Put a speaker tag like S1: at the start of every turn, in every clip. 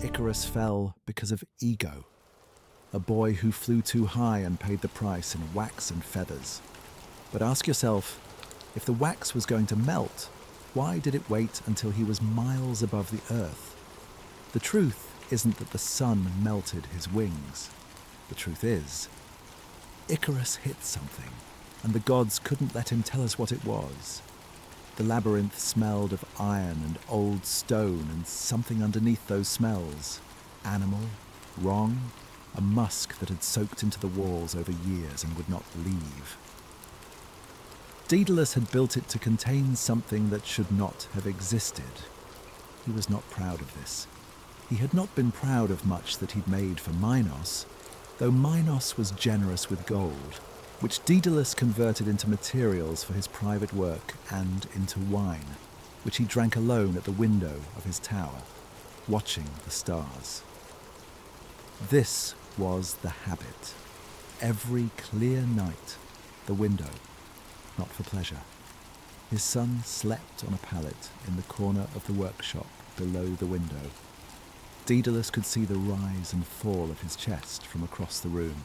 S1: Icarus fell because of ego, a boy who flew too high and paid the price in wax and feathers. But ask yourself, if the wax was going to melt, why did it wait until he was miles above the earth? The truth isn't that the sun melted his wings. The truth is, Icarus hit something, and the gods couldn't let him tell us what it was. The labyrinth smelled of iron and old stone and something underneath those smells. Animal, wrong, a musk that had soaked into the walls over years and would not leave. Daedalus had built it to contain something that should not have existed. He was not proud of this. He had not been proud of much that he'd made for Minos, though Minos was generous with gold, which Daedalus converted into materials for his private work and into wine, which he drank alone at the window of his tower, watching the stars. This was the habit. Every clear night, the window, not for pleasure. His son slept on a pallet in the corner of the workshop below the window. Daedalus could see the rise and fall of his chest from across the room.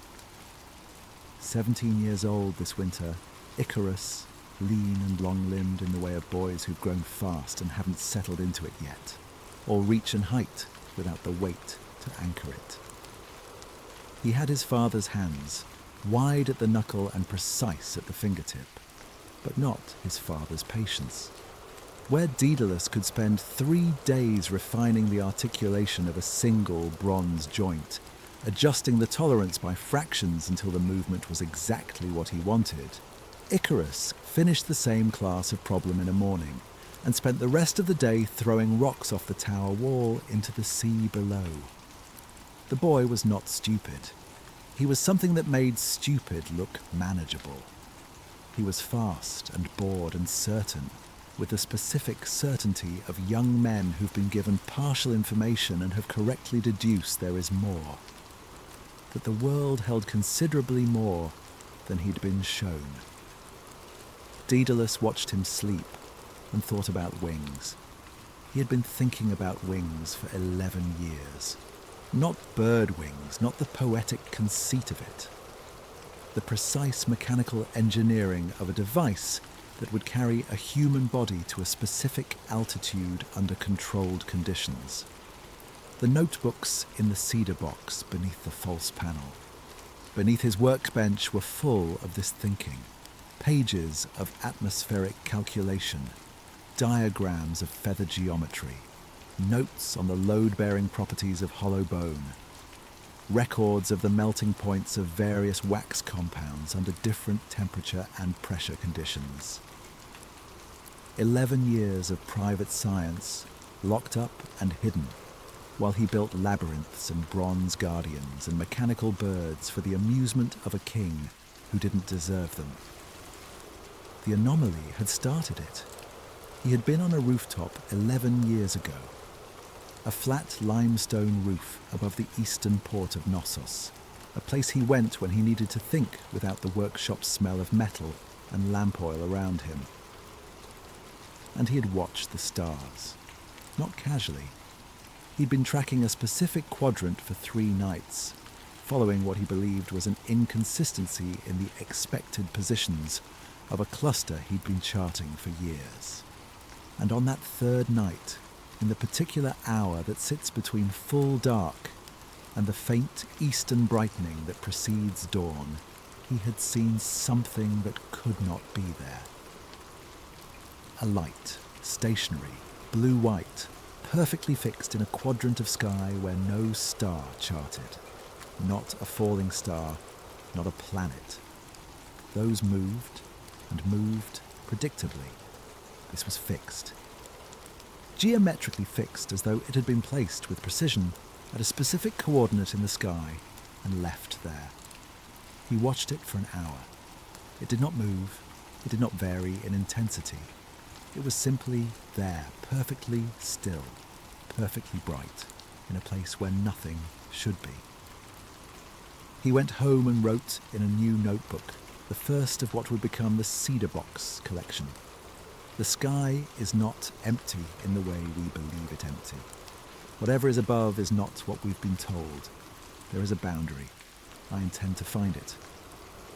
S1: 17 years old this winter, Icarus, lean and long-limbed in the way of boys who've grown fast and haven't settled into it yet, or reach and height without the weight to anchor it. He had his father's hands, wide at the knuckle and precise at the fingertip, but not his father's patience. Where Daedalus could spend 3 days refining the articulation of a single bronze joint, adjusting the tolerance by fractions until the movement was exactly what he wanted, Icarus finished the same class of problem in a morning and spent the rest of the day throwing rocks off the tower wall into the sea below. The boy was not stupid. He was something that made stupid look manageable. He was fast and bored and certain, with the specific certainty of young men who've been given partial information and have correctly deduced there is more. That the world held considerably more than he'd been shown. Daedalus watched him sleep and thought about wings. He had been thinking about wings for 11 years. Not bird wings, not the poetic conceit of it. The precise mechanical engineering of a device that would carry a human body to a specific altitude under controlled conditions. The notebooks in the cedar box beneath the false panel. Beneath his workbench were full of this thinking. Pages of atmospheric calculation, diagrams of feather geometry, notes on the load-bearing properties of hollow bone, records of the melting points of various wax compounds under different temperature and pressure conditions. 11 years of private science, locked up and hidden, while he built labyrinths and bronze guardians and mechanical birds for the amusement of a king who didn't deserve them. The anomaly had started it. He had been on a rooftop 11 years ago, a flat limestone roof above the eastern port of Knossos, a place he went when he needed to think without the workshop's smell of metal and lamp oil around him. And he had watched the stars, not casually. He'd been tracking a specific quadrant for 3 nights, following what he believed was an inconsistency in the expected positions of a cluster he'd been charting for years. And on that 3rd night, in the particular hour that sits between full dark and the faint eastern brightening that precedes dawn, he had seen something that could not be there. A light, stationary, blue-white, perfectly fixed in a quadrant of sky where no star charted. Not a falling star, not a planet. Those moved and moved predictably. This was fixed. Geometrically fixed, as though it had been placed with precision at a specific coordinate in the sky and left there. He watched it for an hour. It did not move. It did not vary in intensity. It was simply there, perfectly still, perfectly bright, in a place where nothing should be. He went home and wrote in a new notebook, the first of what would become the Cedar Box collection. The sky is not empty in the way we believe it empty. Whatever is above is not what we've been told. There is a boundary. I intend to find it.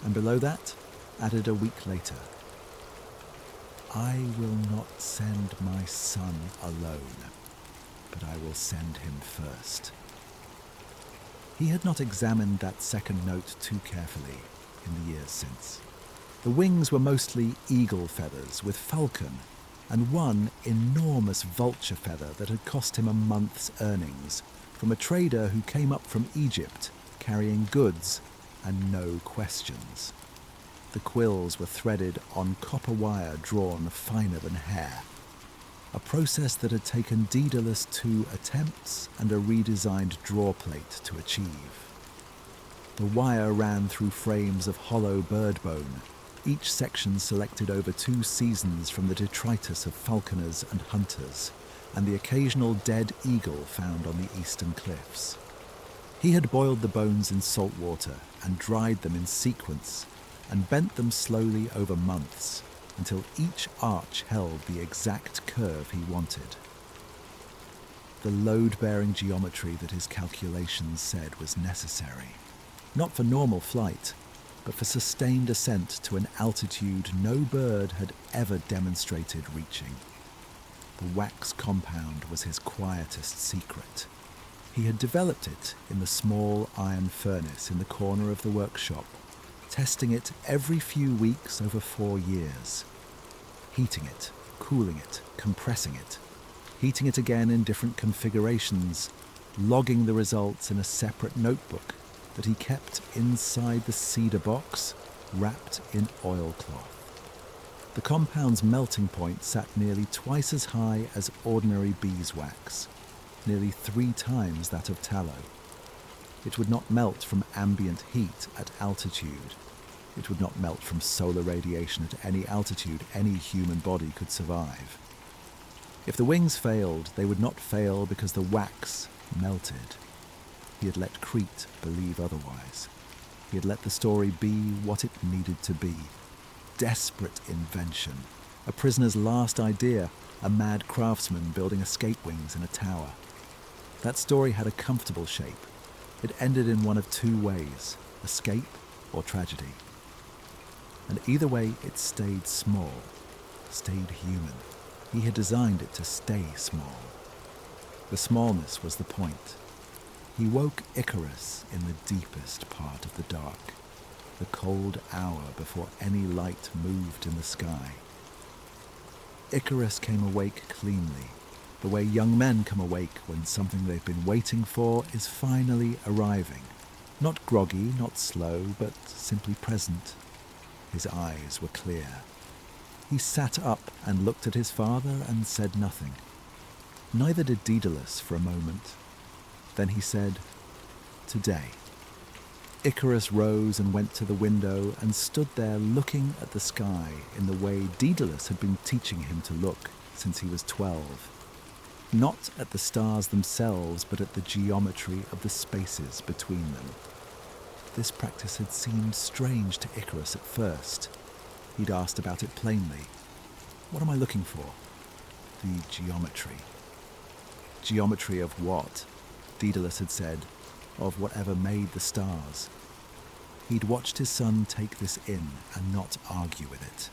S1: And below that, added a week later, I will not send my son alone, but I will send him first. He had not examined that second note too carefully in the years since. The wings were mostly eagle feathers with falcon, and one enormous vulture feather that had cost him a month's earnings from a trader who came up from Egypt carrying goods and no questions. The quills were threaded on copper wire drawn finer than hair, a process that had taken Daedalus 2 attempts and a redesigned draw plate to achieve. The wire ran through frames of hollow bird bone, each section selected over 2 seasons from the detritus of falconers and hunters, and the occasional dead eagle found on the eastern cliffs. He had boiled the bones in salt water and dried them in sequence and bent them slowly over months until each arch held the exact curve he wanted. The load-bearing geometry that his calculations said was necessary, not for normal flight, but for sustained ascent to an altitude no bird had ever demonstrated reaching. The wax compound was his quietest secret. He had developed it in the small iron furnace in the corner of the workshop, testing it every few weeks over 4 years. Heating it, cooling it, compressing it, heating it again in different configurations, logging the results in a separate notebook that he kept inside the cedar box, wrapped in oilcloth. The compound's melting point sat nearly twice as high as ordinary beeswax, nearly 3 times that of tallow. It would not melt from ambient heat at altitude. It would not melt from solar radiation at any altitude any human body could survive. If the wings failed, they would not fail because the wax melted. He had let Crete believe otherwise. He had let the story be what it needed to be. Desperate invention. A prisoner's last idea, a mad craftsman building escape wings in a tower. That story had a comfortable shape. It ended in one of 2 ways, escape or tragedy. And either way, it stayed small, stayed human. He had designed it to stay small. The smallness was the point. He woke Icarus in the deepest part of the dark, the cold hour before any light moved in the sky. Icarus came awake cleanly, the way young men come awake when something they've been waiting for is finally arriving. Not groggy, not slow, but simply present. His eyes were clear. He sat up and looked at his father and said nothing. Neither did Daedalus for a moment. Then he said, "Today." Icarus rose and went to the window and stood there looking at the sky in the way Daedalus had been teaching him to look since he was 12. Not at the stars themselves, but at the geometry of the spaces between them. This practice had seemed strange to Icarus at first. He'd asked about it plainly. "What am I looking for?" "The geometry." "Geometry of what?" Daedalus had said, "Of whatever made the stars." He'd watched his son take this in and not argue with it.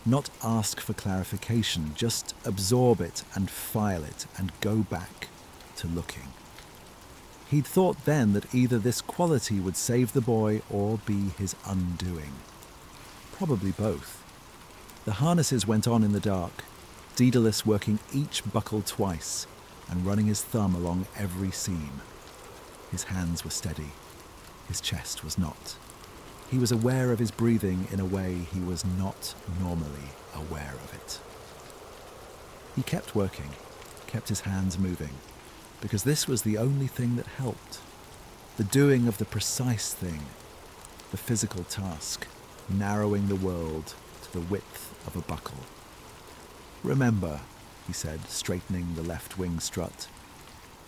S1: Not ask for clarification, just absorb it and file it and go back to looking. He'd thought then that either this quality would save the boy or be his undoing. Probably both. The harnesses went on in the dark, Daedalus working each buckle twice and running his thumb along every seam. His hands were steady. His chest was not. He was aware of his breathing in a way he was not normally aware of it. He kept working, kept his hands moving, because this was the only thing that helped. The doing of the precise thing, the physical task, narrowing the world to the width of a buckle. "Remember," he said, straightening the left wing strut,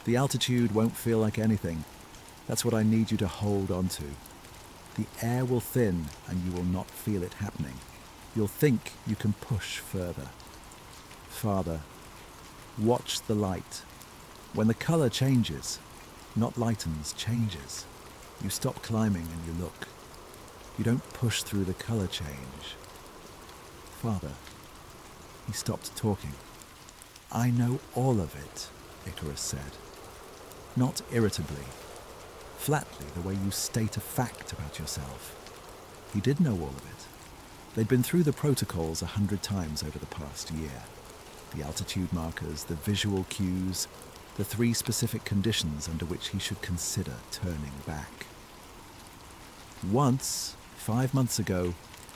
S1: "the altitude won't feel like anything. That's what I need you to hold on to. The air will thin and you will not feel it happening. You'll think you can push further. Father, watch the light. When the color changes, not lightens, changes, you stop climbing and you look. You don't push through the color change. Father, he stopped talking. I know all of it, Icarus said. Not irritably, flatly, the way you state a fact about yourself. He did know all of it. They'd been through the protocols 100 times over the past year. The altitude markers, the visual cues, the 3 specific conditions under which he should consider turning back. Once, 5 months ago,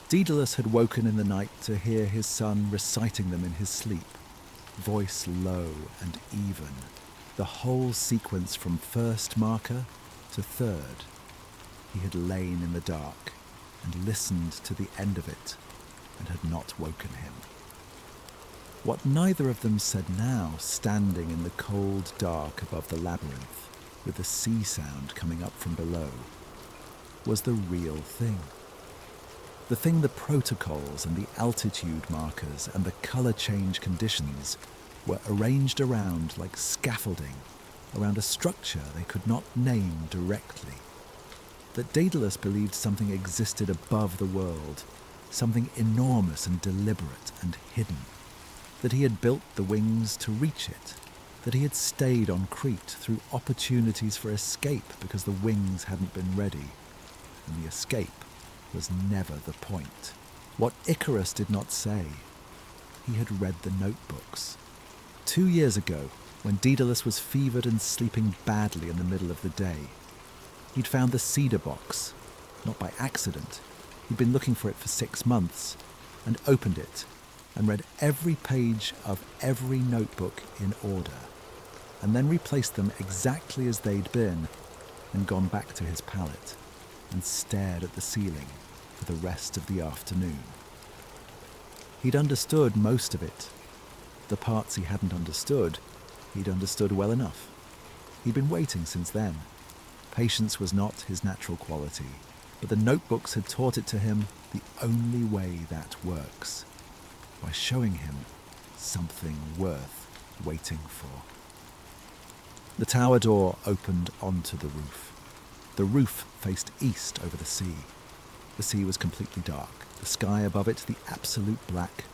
S1: Daedalus had woken in the night to hear his son reciting them in his sleep, voice low and even, the whole sequence from first marker to third. He had lain in the dark and listened to the end of it and had not woken him. What neither of them said now, standing in the cold dark above the labyrinth, with the sea sound coming up from below, was the real thing. The thing the protocols and the altitude markers and the color change conditions were arranged around like scaffolding, around a structure they could not name directly. That Daedalus believed something existed above the world, something enormous and deliberate and hidden. That he had built the wings to reach it, that he had stayed on Crete through opportunities for escape because the wings hadn't been ready, and the escape was never the point. What Icarus did not say, he had read the notebooks. 2 years ago, when Daedalus was fevered and sleeping badly in the middle of the day, he'd found the cedar box, not by accident. He'd been looking for it for 6 months, and opened it and read every page of every notebook in order, and then replaced them exactly as they'd been, and gone back to his pallet and stared at the ceiling for the rest of the afternoon. He'd understood most of it. The parts he hadn't understood, he'd understood well enough. He'd been waiting since then. Patience was not his natural quality, but the notebooks had taught it to him the only way that works, by showing him something worth waiting for. The tower door opened onto the roof. The roof faced east over the sea. The sea was completely dark, the sky above it the absolute black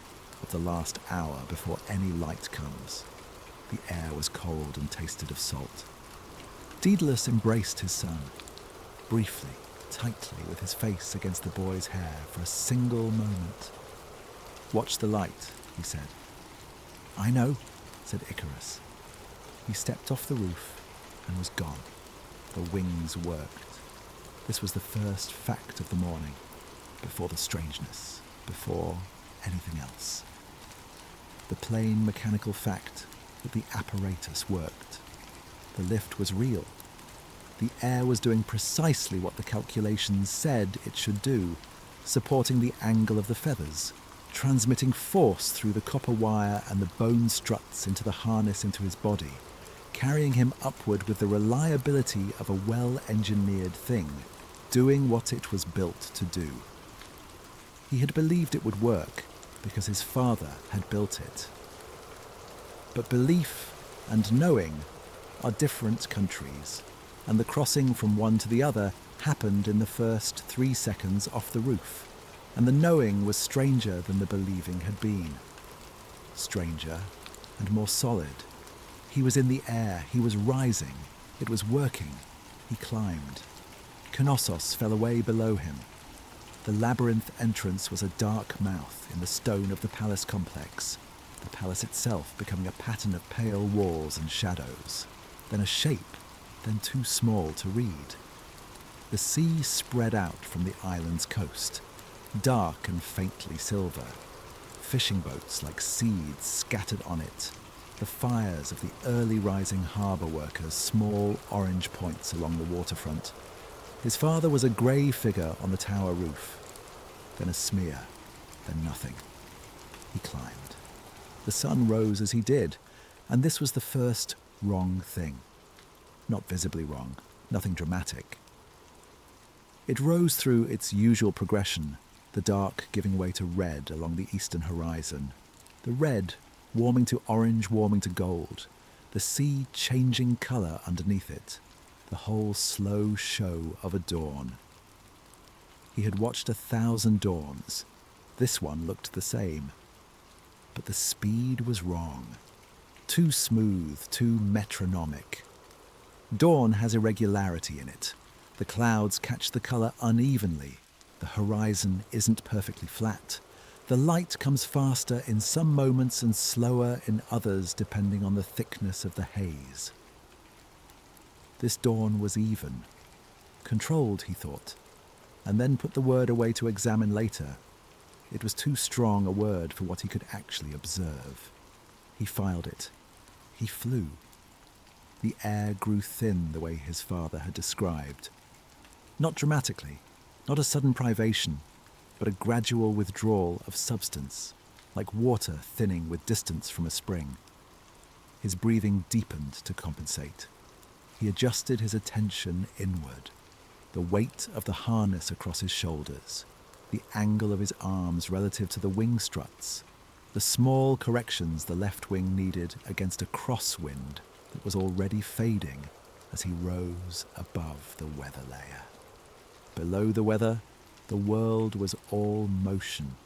S1: of the last hour before any light comes. The air was cold and tasted of salt. Daedalus embraced his son, briefly, tightly, with his face against the boy's hair for a single moment. "Watch the light," he said. "I know," said Icarus. He stepped off the roof and was gone. The wings worked. This was the first fact of the morning, before the strangeness, before anything else. The plain mechanical fact that the apparatus worked. The lift was real. The air was doing precisely what the calculations said it should do, supporting the angle of the feathers, transmitting force through the copper wire and the bone struts into the harness into his body, carrying him upward with the reliability of a well-engineered thing, doing what it was built to do. He had believed it would work because his father had built it. But belief and knowing are different countries, and the crossing from one to the other happened in the first 3 seconds off the roof, and the knowing was stranger than the believing had been. Stranger and more solid. He was in the air, he was rising, it was working. He climbed. Knossos fell away below him. The labyrinth entrance was a dark mouth in the stone of the palace complex, the palace itself becoming a pattern of pale walls and shadows, then a shape, then too small to read. The sea spread out from the island's coast, dark and faintly silver. Fishing boats like seeds scattered on it, the fires of the early rising harbour workers, small orange points along the waterfront. His father was a grey figure on the tower roof, then a smear, then nothing. He climbed. The sun rose as he did, and this was the first wrong thing. Not visibly wrong, nothing dramatic. It rose through its usual progression, the dark giving way to red along the eastern horizon, the red warming to orange, warming to gold, the sea changing colour underneath it, the whole slow show of a dawn. He had watched 1,000 dawns. This one looked the same. But the speed was wrong. Too smooth, too metronomic. Dawn has irregularity in it. The clouds catch the colour unevenly. The horizon isn't perfectly flat. The light comes faster in some moments and slower in others depending on the thickness of the haze. This dawn was even. Controlled, he thought, and then put the word away to examine later. It was too strong a word for what he could actually observe. He filed it. He flew. The air grew thin the way his father had described. Not dramatically, not a sudden privation, but a gradual withdrawal of substance, like water thinning with distance from a spring. His breathing deepened to compensate. He adjusted his attention inward, the weight of the harness across his shoulders, the angle of his arms relative to the wing struts, the small corrections the left wing needed against a crosswind that was already fading as he rose above the weather layer. Below the weather, the world was all motion.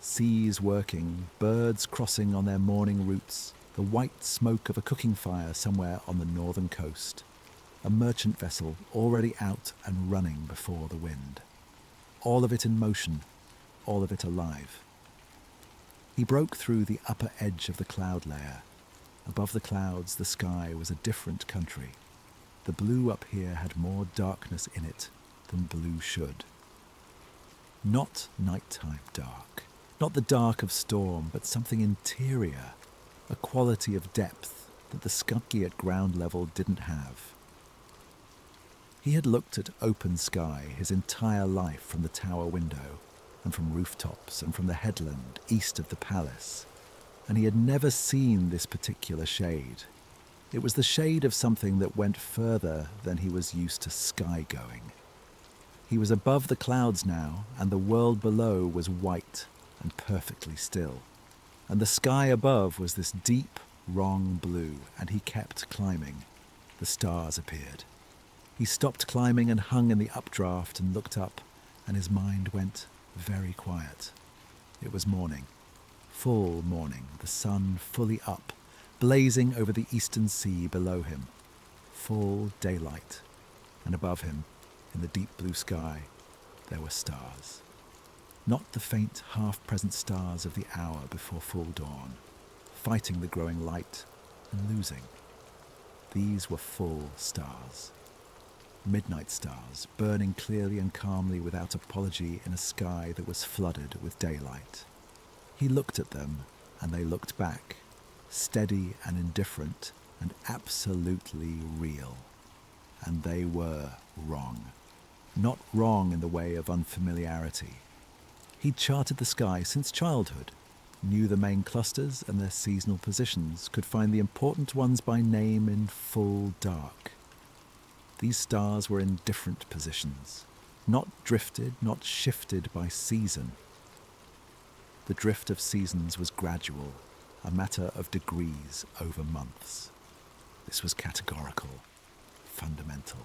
S1: Seas working, birds crossing on their morning routes, the white smoke of a cooking fire somewhere on the northern coast, a merchant vessel already out and running before the wind. All of it in motion, all of it alive. He broke through the upper edge of the cloud layer. Above the clouds, the sky was a different country. The blue up here had more darkness in it than blue should. Not nighttime dark, not the dark of storm, but something interior, a quality of depth that the skunky at ground level didn't have. He had looked at open sky his entire life from the tower window, and from rooftops, and from the headland east of the palace, and he had never seen this particular shade. It was the shade of something that went further than he was used to sky going. He was above the clouds now, and the world below was white and perfectly still. And the sky above was this deep, wrong blue, and he kept climbing. The stars appeared. He stopped climbing and hung in the updraft and looked up, and his mind went very quiet. It was morning, full morning, the sun fully up, blazing over the eastern sea below him. Full daylight, and above him, in the deep blue sky, there were stars. Not the faint, half-present stars of the hour before full dawn, fighting the growing light and losing. These were full stars. Midnight stars, burning clearly and calmly without apology in a sky that was flooded with daylight. He looked at them, and they looked back, steady and indifferent, and absolutely real. And they were wrong. Not wrong in the way of unfamiliarity. He'd charted the sky since childhood, knew the main clusters and their seasonal positions, could find the important ones by name in full dark. These stars were in different positions, not drifted, not shifted by season. The drift of seasons was gradual, a matter of degrees over months. This was categorical, fundamental.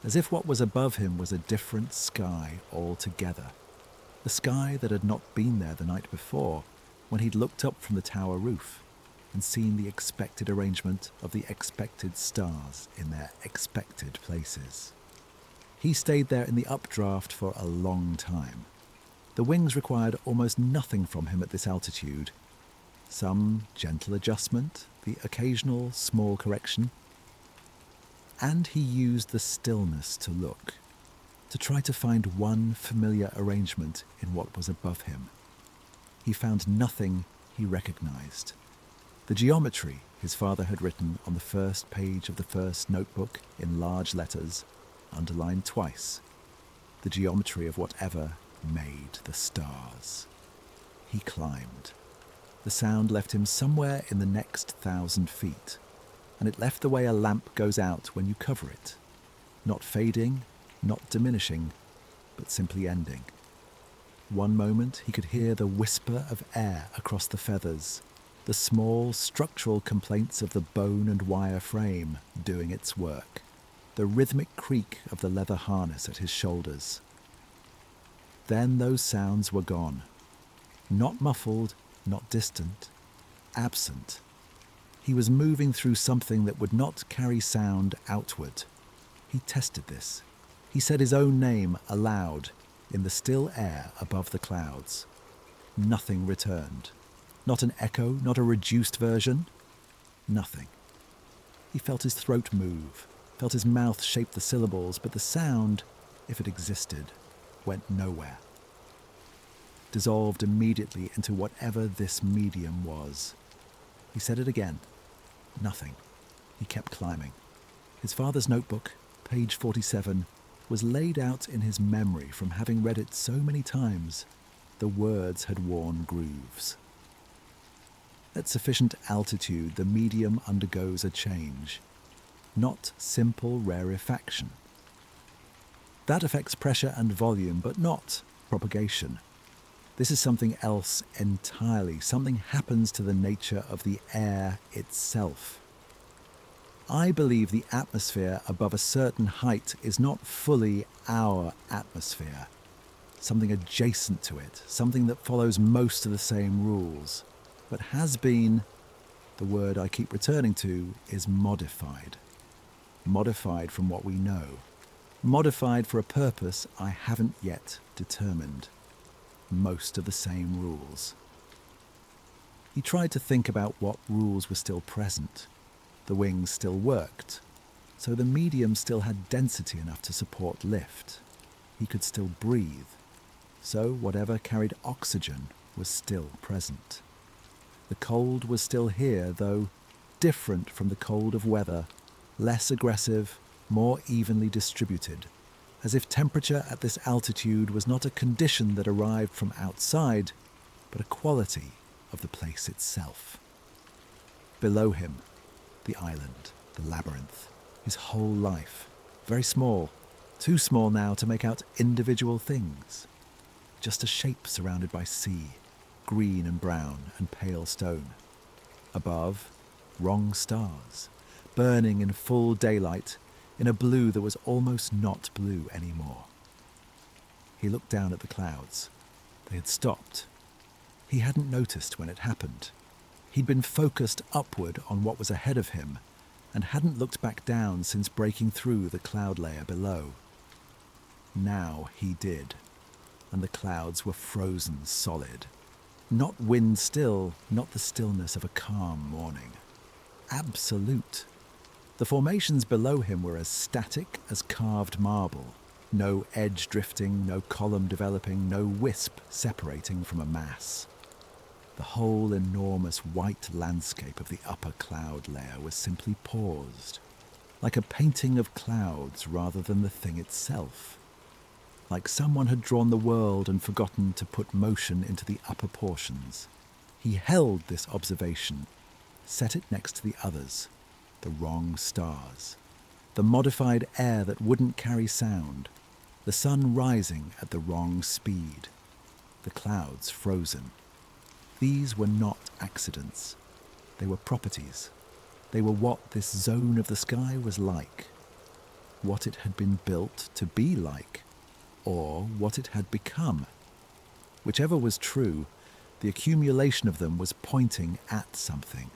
S1: As if what was above him was a different sky altogether. The sky that had not been there the night before, when he'd looked up from the tower roof and seen the expected arrangement of the expected stars in their expected places. He stayed there in the updraft for a long time. The wings required almost nothing from him at this altitude. Some gentle adjustment, the occasional small correction. And he used the stillness to look, to try to find one familiar arrangement in what was above him. He found nothing he recognized. The geometry his father had written on the first page of the first notebook in large letters, underlined twice. The geometry of whatever made the stars. He climbed. The sound left him somewhere in the next 1,000 feet, and it left the way a lamp goes out when you cover it. Not fading, not diminishing, but simply ending. One moment he could hear the whisper of air across the feathers, the small structural complaints of the bone and wire frame doing its work, the rhythmic creak of the leather harness at his shoulders. Then those sounds were gone. Not muffled, not distant, absent. He was moving through something that would not carry sound outward. He tested this. He said his own name aloud in the still air above the clouds. Nothing returned. Not an echo, not a reduced version. Nothing. He felt his throat move, felt his mouth shape the syllables, but the sound, if it existed, went nowhere. Dissolved immediately into whatever this medium was. He said it again. Nothing. He kept climbing. His father's notebook, page 47, was laid out in his memory from having read it so many times. The words had worn grooves. At sufficient altitude, the medium undergoes a change, not simple rarefaction. That affects pressure and volume, but not propagation. This is something else entirely. Something happens to the nature of the air itself. I believe the atmosphere above a certain height is not fully our atmosphere. Something adjacent to it, something that follows most of the same rules, but has been, the word I keep returning to, is modified. Modified from what we know. Modified for a purpose I haven't yet determined. Most of the same rules. He tried to think about what rules were still present. The wings still worked, so the medium still had density enough to support lift. He could still breathe, so whatever carried oxygen was still present. The cold was still here, though different from the cold of weather, less aggressive, more evenly distributed, as if temperature at this altitude was not a condition that arrived from outside, but a quality of the place itself. Below him, the island, the labyrinth, his whole life, very small, too small now to make out individual things, just a shape surrounded by sea, green and brown and pale stone. Above, wrong stars, burning in full daylight, in a blue that was almost not blue anymore. He looked down at the clouds. They had stopped. He hadn't noticed when it happened. He'd been focused upward on what was ahead of him and hadn't looked back down since breaking through the cloud layer below. Now he did, and the clouds were frozen solid. Not wind still, not the stillness of a calm morning. Absolute. The formations below him were as static as carved marble. No edge drifting, no column developing, no wisp separating from a mass. The whole enormous white landscape of the upper cloud layer was simply paused, like a painting of clouds rather than the thing itself. Like someone had drawn the world and forgotten to put motion into the upper portions. He held this observation, set it next to the others. The wrong stars, the modified air that wouldn't carry sound, the sun rising at the wrong speed, the clouds frozen. These were not accidents. They were properties. They were what this zone of the sky was like, what it had been built to be like, or what it had become. Whichever was true, the accumulation of them was pointing at something.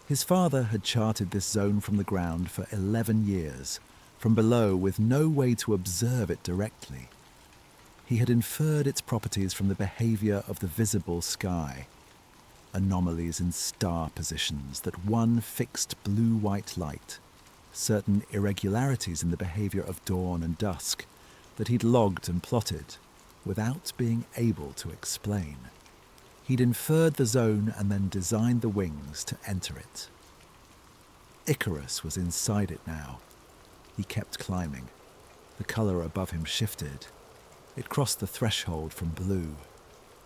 S1: His father had charted this zone from the ground for 11 years, from below with no way to observe it directly. He had inferred its properties from the behavior of the visible sky, anomalies in star positions that one fixed blue-white light, certain irregularities in the behavior of dawn and dusk that he'd logged and plotted without being able to explain. He'd inferred the zone and then designed the wings to enter it. Icarus was inside it now. He kept climbing. The colour above him shifted. It crossed the threshold from blue,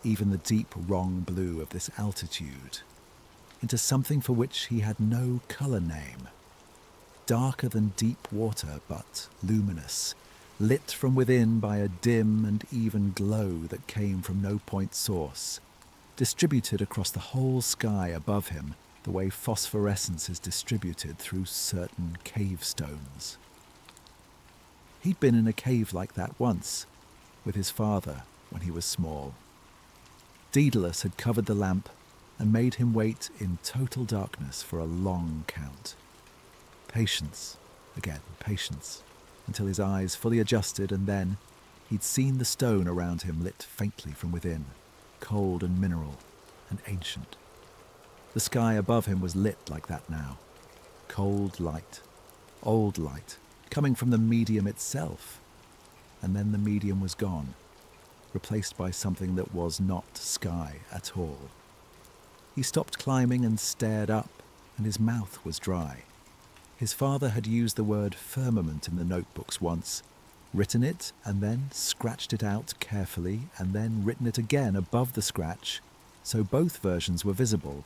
S1: even the deep wrong blue of this altitude, into something for which he had no colour name. Darker than deep water, but luminous, lit from within by a dim and even glow that came from no point source. distributed across the whole sky above him the way phosphorescence is distributed through certain cave stones. He'd been in a cave like that once, with his father when he was small. Daedalus had covered the lamp and made him wait in total darkness for a long count. Patience, again, patience, until his eyes fully adjusted, and then he'd seen the stone around him lit faintly from within, cold and mineral and ancient. The sky above him was lit like that now. Cold light, old light, coming from the medium itself. And then the medium was gone, replaced by something that was not sky at all. He stopped climbing and stared up, and his mouth was dry. His father had used the word firmament in the notebooks once, written it and then scratched it out carefully, and then written it again above the scratch, so both versions were visible,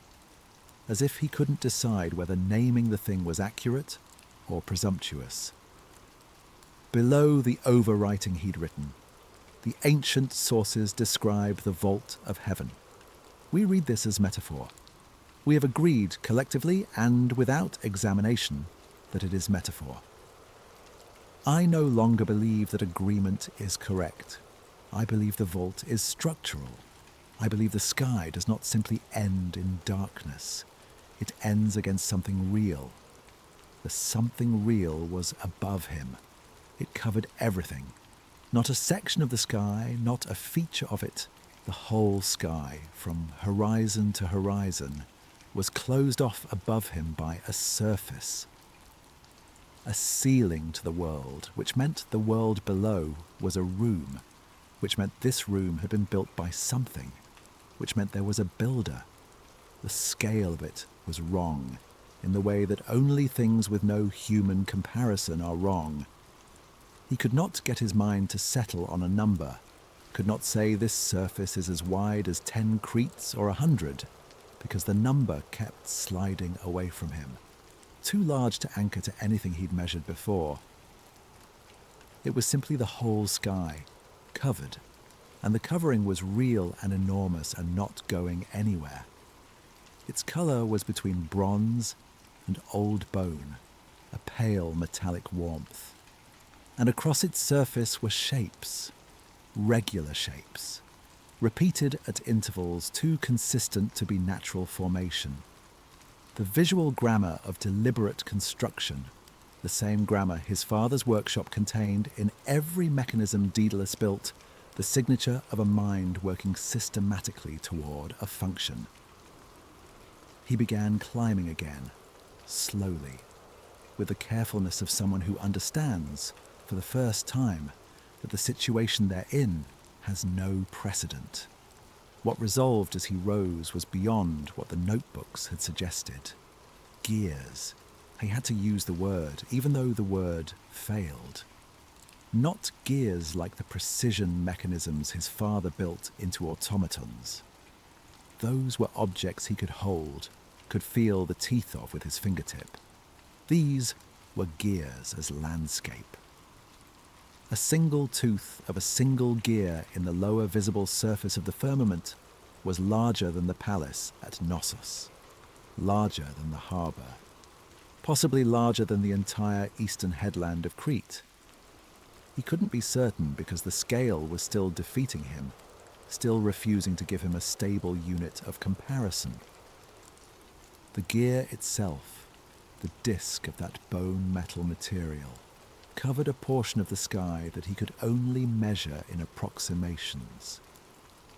S1: as if he couldn't decide whether naming the thing was accurate or presumptuous. Below the overwriting he'd written, the ancient sources describe the vault of heaven. We read this as metaphor. We have agreed collectively and without examination that it is metaphor. I no longer believe that agreement is correct. I believe the vault is structural. I believe the sky does not simply end in darkness. It ends against something real. The something real was above him. It covered everything. Not a section of the sky, not a feature of it. The whole sky, from horizon to horizon, was closed off above him by a surface. A ceiling to the world, which meant the world below was a room, which meant this room had been built by something, which meant there was a builder. The scale of it was wrong, in the way that only things with no human comparison are wrong. He could not get his mind to settle on a number, could not say this surface is as wide as 10 cretes or 100, because the number kept sliding away from him, too large to anchor to anything he'd measured before. It was simply the whole sky, covered, and the covering was real and enormous and not going anywhere. Its colour was between bronze and old bone, a pale metallic warmth. And across its surface were shapes, regular shapes, repeated at intervals too consistent to be natural formation. The visual grammar of deliberate construction, the same grammar his father's workshop contained in every mechanism Daedalus built, the signature of a mind working systematically toward a function. He began climbing again, slowly, with the carefulness of someone who understands, for the first time, that the situation they're in has no precedent. What resolved as he rose was beyond what the notebooks had suggested. Gears. He had to use the word, even though the word failed. Not gears like the precision mechanisms his father built into automatons. Those were objects he could hold, could feel the teeth of with his fingertip. These were gears as landscape. A single tooth of a single gear in the lower visible surface of the firmament was larger than the palace at Knossos, larger than the harbour, possibly larger than the entire eastern headland of Crete. He couldn't be certain because the scale was still defeating him, still refusing to give him a stable unit of comparison. The gear itself, the disk of that bone metal material, covered a portion of the sky that he could only measure in approximations.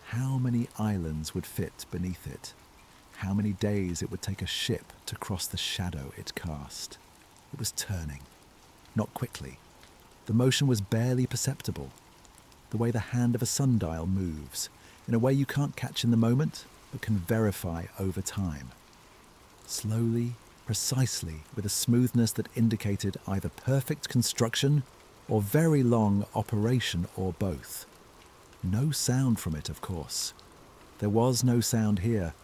S1: How many islands would fit beneath it? How many days it would take a ship to cross the shadow it cast? It was turning, not quickly. The motion was barely perceptible, the way the hand of a sundial moves, in a way you can't catch in the moment, but can verify over time. Slowly, precisely, with a smoothness that indicated either perfect construction or very long operation or both. No sound from it, of course. There was no sound here.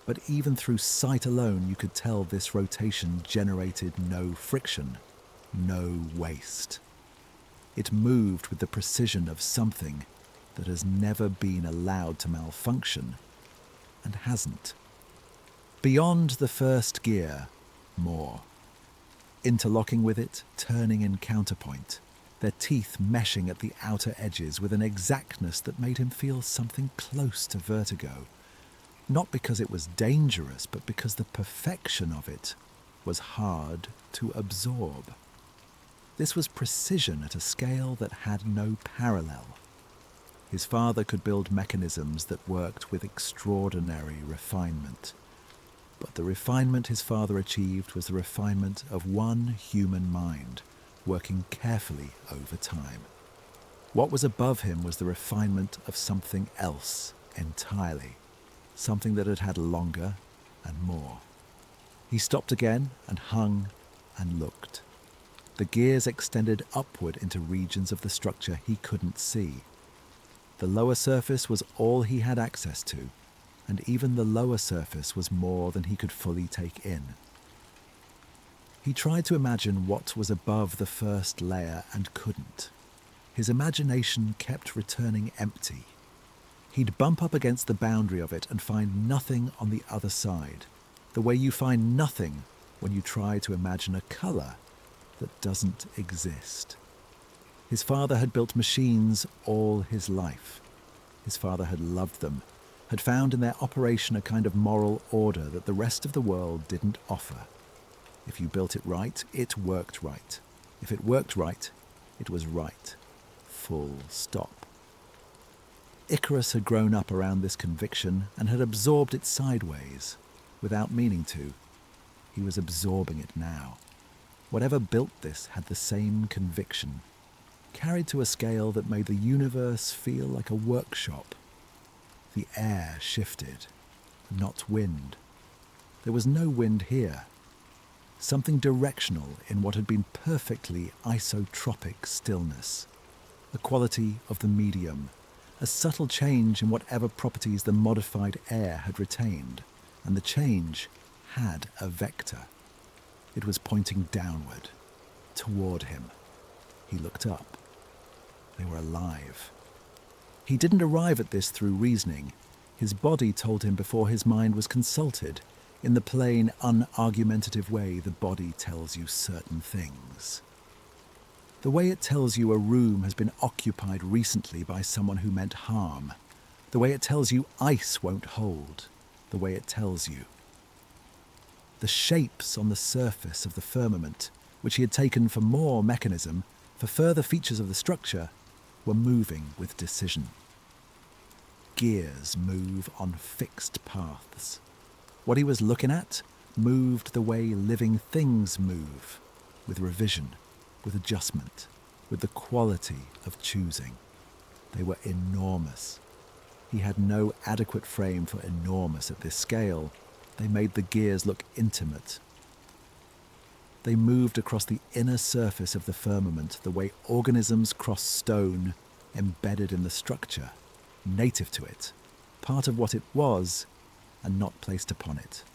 S1: But even through sight alone, you could tell this rotation generated no friction, no waste. It moved with the precision of something that has never been allowed to malfunction and hasn't. Beyond the first gear, more. Interlocking with it, turning in counterpoint, their teeth meshing at the outer edges with an exactness that made him feel something close to vertigo. Not because it was dangerous, but because the perfection of it was hard to absorb. This was precision at a scale that had no parallel. His father could build mechanisms that worked with extraordinary refinement. But the refinement his father achieved was the refinement of one human mind, working carefully over time. What was above him was the refinement of something else entirely, something that had had longer and more. He stopped again and hung and looked. The gears extended upward into regions of the structure he couldn't see. The lower surface was all he had access to, and even the lower surface was more than he could fully take in. He tried to imagine what was above the first layer and couldn't. His imagination kept returning empty. He'd bump up against the boundary of it and find nothing on the other side, the way you find nothing when you try to imagine a colour that doesn't exist. His father had built machines all his life. His father had loved them, had found in their operation a kind of moral order that the rest of the world didn't offer. If you built it right, it worked right. If it worked right, it was right. Full stop. Icarus had grown up around this conviction and had absorbed it sideways, without meaning to. He was absorbing it now. Whatever built this had the same conviction, carried to a scale that made the universe feel like a workshop. The air shifted, not wind. There was no wind here. Something directional in what had been perfectly isotropic stillness. A quality of the medium, a subtle change in whatever properties the modified air had retained, and the change had a vector. It was pointing downward, toward him. He looked up. They were alive. He didn't arrive at this through reasoning. His body told him before his mind was consulted, in the plain, unargumentative way the body tells you certain things. The way it tells you a room has been occupied recently by someone who meant harm. The way it tells you ice won't hold. The way it tells you. The shapes on the surface of the firmament, which he had taken for more mechanism, for further features of the structure, were moving with decision. Gears move on fixed paths. What he was looking at moved the way living things move, with revision, with adjustment, with the quality of choosing. They were enormous. He had no adequate frame for enormous at this scale. They made the gears look intimate. They moved across the inner surface of the firmament the way organisms cross stone, embedded in the structure, native to it, part of what it was, and not placed upon it.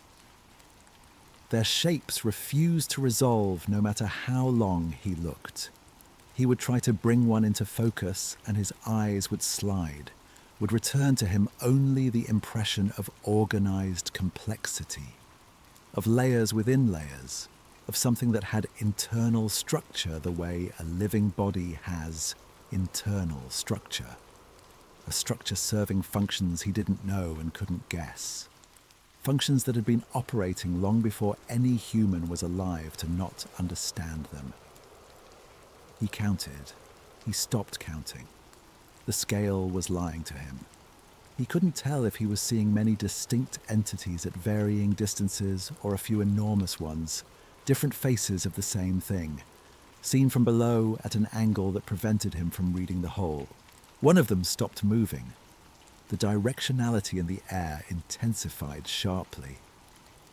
S1: Their shapes refused to resolve no matter how long he looked. He would try to bring one into focus and his eyes would slide, would return to him only the impression of organized complexity, of layers within layers, of something that had internal structure the way a living body has internal structure, a structure serving functions he didn't know and couldn't guess, functions that had been operating long before any human was alive to not understand them. He counted. He stopped counting. The scale was lying to him. He couldn't tell if he was seeing many distinct entities at varying distances or a few enormous ones, different faces of the same thing, seen from below at an angle that prevented him from reading the whole. One of them stopped moving. The directionality in the air intensified sharply.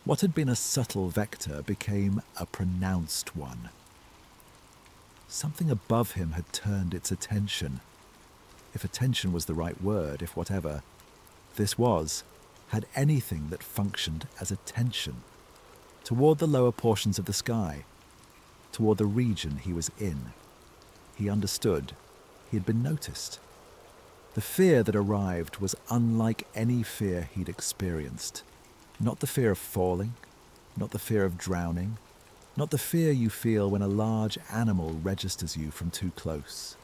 S1: What had been a subtle vector became a pronounced one. Something above him had turned its attention. If attention was the right word, if whatever this was, had anything that functioned as attention, toward the lower portions of the sky, toward the region he was in. He understood. He had been noticed. The fear that arrived was unlike any fear he'd experienced. Not the fear of falling, not the fear of drowning, not the fear you feel when a large animal registers you from too close.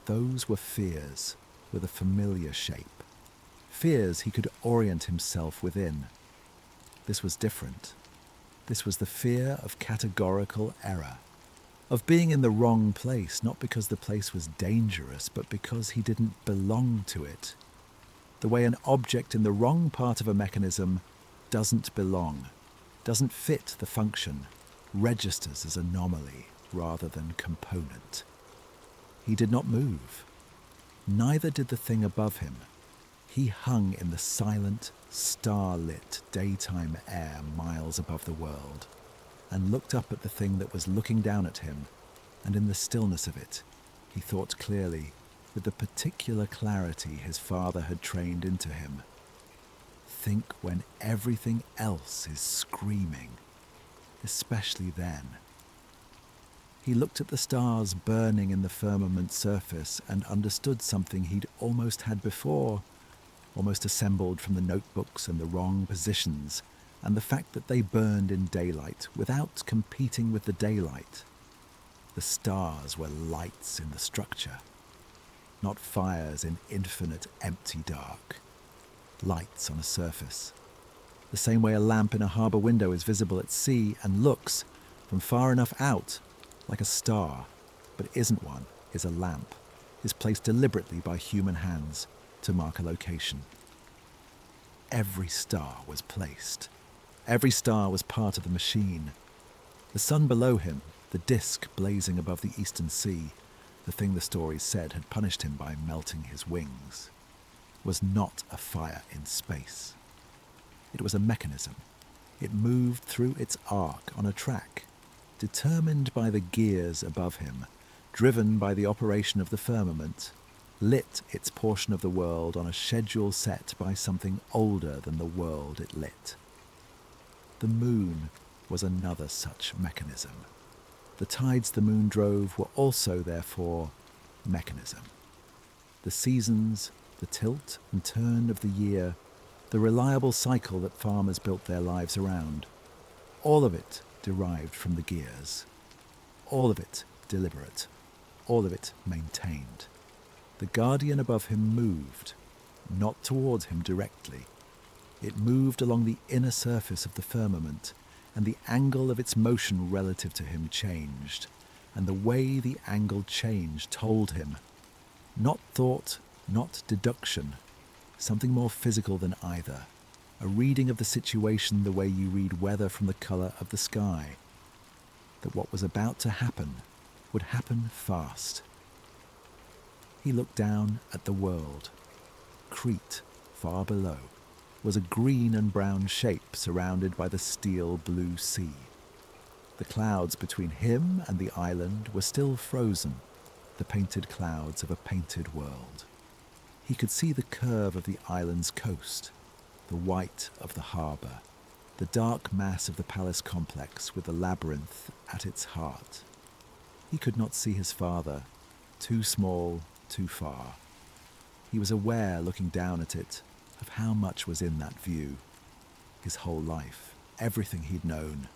S1: Those were fears with a familiar shape, fears he could orient himself within. This was different. This was the fear of categorical error, of being in the wrong place, not because the place was dangerous, but because he didn't belong to it. The way an object in the wrong part of a mechanism doesn't belong, doesn't fit the function, registers as anomaly rather than component. He did not move. Neither did the thing above him. He hung in the silent, star-lit daytime air miles above the world, and looked up at the thing that was looking down at him, and in the stillness of it, he thought clearly, with the particular clarity his father had trained into him. Think when everything else is screaming, especially then. He looked at the stars burning in the firmament surface and understood something he'd almost had before, almost assembled from the notebooks and the wrong positions, and the fact that they burned in daylight without competing with the daylight. The stars were lights in the structure, not fires in infinite empty dark. Lights on a surface. The same way a lamp in a harbour window is visible at sea and looks, from far enough out, like a star, but isn't one, is a lamp, is placed deliberately by human hands to mark a location. Every star was placed. Every star was part of the machine. The sun below him, the disk blazing above the eastern sea, the thing the stories said had punished him by melting his wings, was not a fire in space. It was a mechanism. It moved through its arc on a track, determined by the gears above him, driven by the operation of the firmament, lit its portion of the world on a schedule set by something older than the world it lit. The moon was another such mechanism. The tides the moon drove were also, therefore, mechanism. The seasons, the tilt and turn of the year, the reliable cycle that farmers built their lives around, all of it derived from the gears. All of it deliberate. All of it maintained. The guardian above him moved, not towards him directly. It moved along the inner surface of the firmament, and the angle of its motion relative to him changed, and the way the angle changed told him, not thought, not deduction, something more physical than either, a reading of the situation the way you read weather from the colour of the sky, that what was about to happen would happen fast. He looked down at the world. Crete, far below, was a green and brown shape surrounded by the steel blue sea. The clouds between him and the island were still frozen, the painted clouds of a painted world. He could see the curve of the island's coast, the white of the harbour, the dark mass of the palace complex with the labyrinth at its heart. He could not see his father, too small, too far. He was aware, looking down at it, of how much was in that view. His whole life, everything he'd known,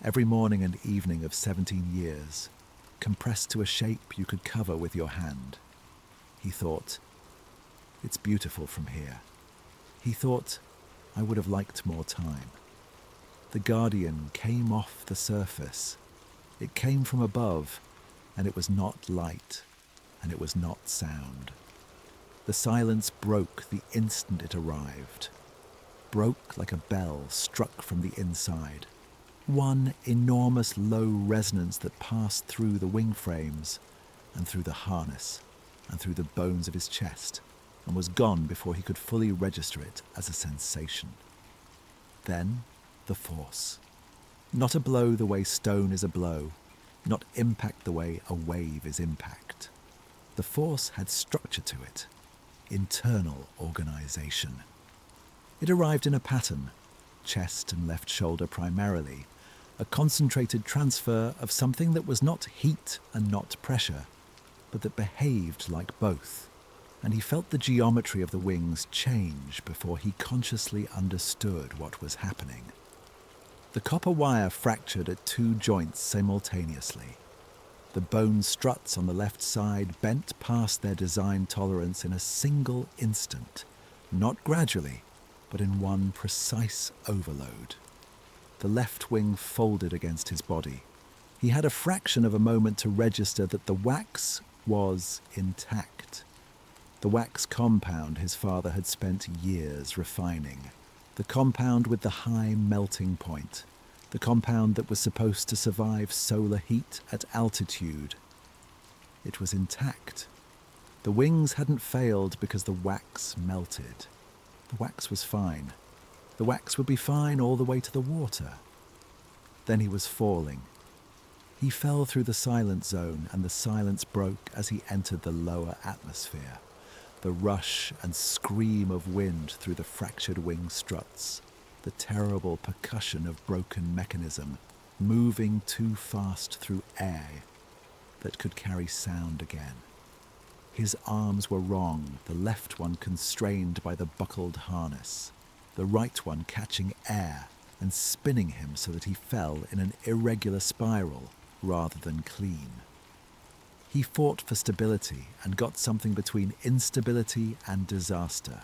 S1: every morning and evening of 17 years, compressed to a shape you could cover with your hand. He thought, it's beautiful from here. He thought, I would have liked more time. The guardian came off the surface. It came from above, and it was not light, and it was not sound. The silence broke the instant it arrived, broke like a bell struck from the inside. One enormous low resonance that passed through the wing frames, and through the harness, and through the bones of his chest, and was gone before he could fully register it as a sensation. Then, the force. Not a blow the way stone is a blow, not impact the way a wave is impact. The force had structure to it, internal organization. It arrived in a pattern, chest and left shoulder primarily, a concentrated transfer of something that was not heat and not pressure, but that behaved like both, and he felt the geometry of the wings change before he consciously understood what was happening. The copper wire fractured at two joints simultaneously. The bone struts on the left side bent past their design tolerance in a single instant, not gradually, but in one precise overload. The left wing folded against his body. He had a fraction of a moment to register that the wax was intact. The wax compound his father had spent years refining. The compound with the high melting point. The compound that was supposed to survive solar heat at altitude. It was intact. The wings hadn't failed because the wax melted. The wax was fine. The wax would be fine all the way to the water. Then he was falling. He fell through the silent zone, and the silence broke as he entered the lower atmosphere. The rush and scream of wind through the fractured wing struts. The terrible percussion of broken mechanism, moving too fast through air that could carry sound again. His arms were wrong, the left one constrained by the buckled harness, the right one catching air and spinning him so that he fell in an irregular spiral rather than clean. He fought for stability and got something between instability and disaster,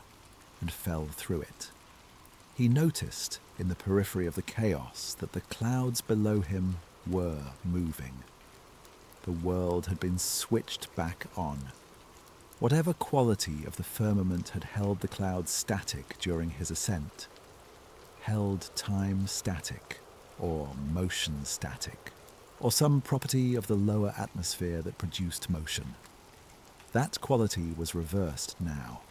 S1: and fell through it. He noticed, in the periphery of the chaos, that the clouds below him were moving. The world had been switched back on. Whatever quality of the firmament had held the clouds static during his ascent, held time static, or motion static, or some property of the lower atmosphere that produced motion. That quality was reversed now.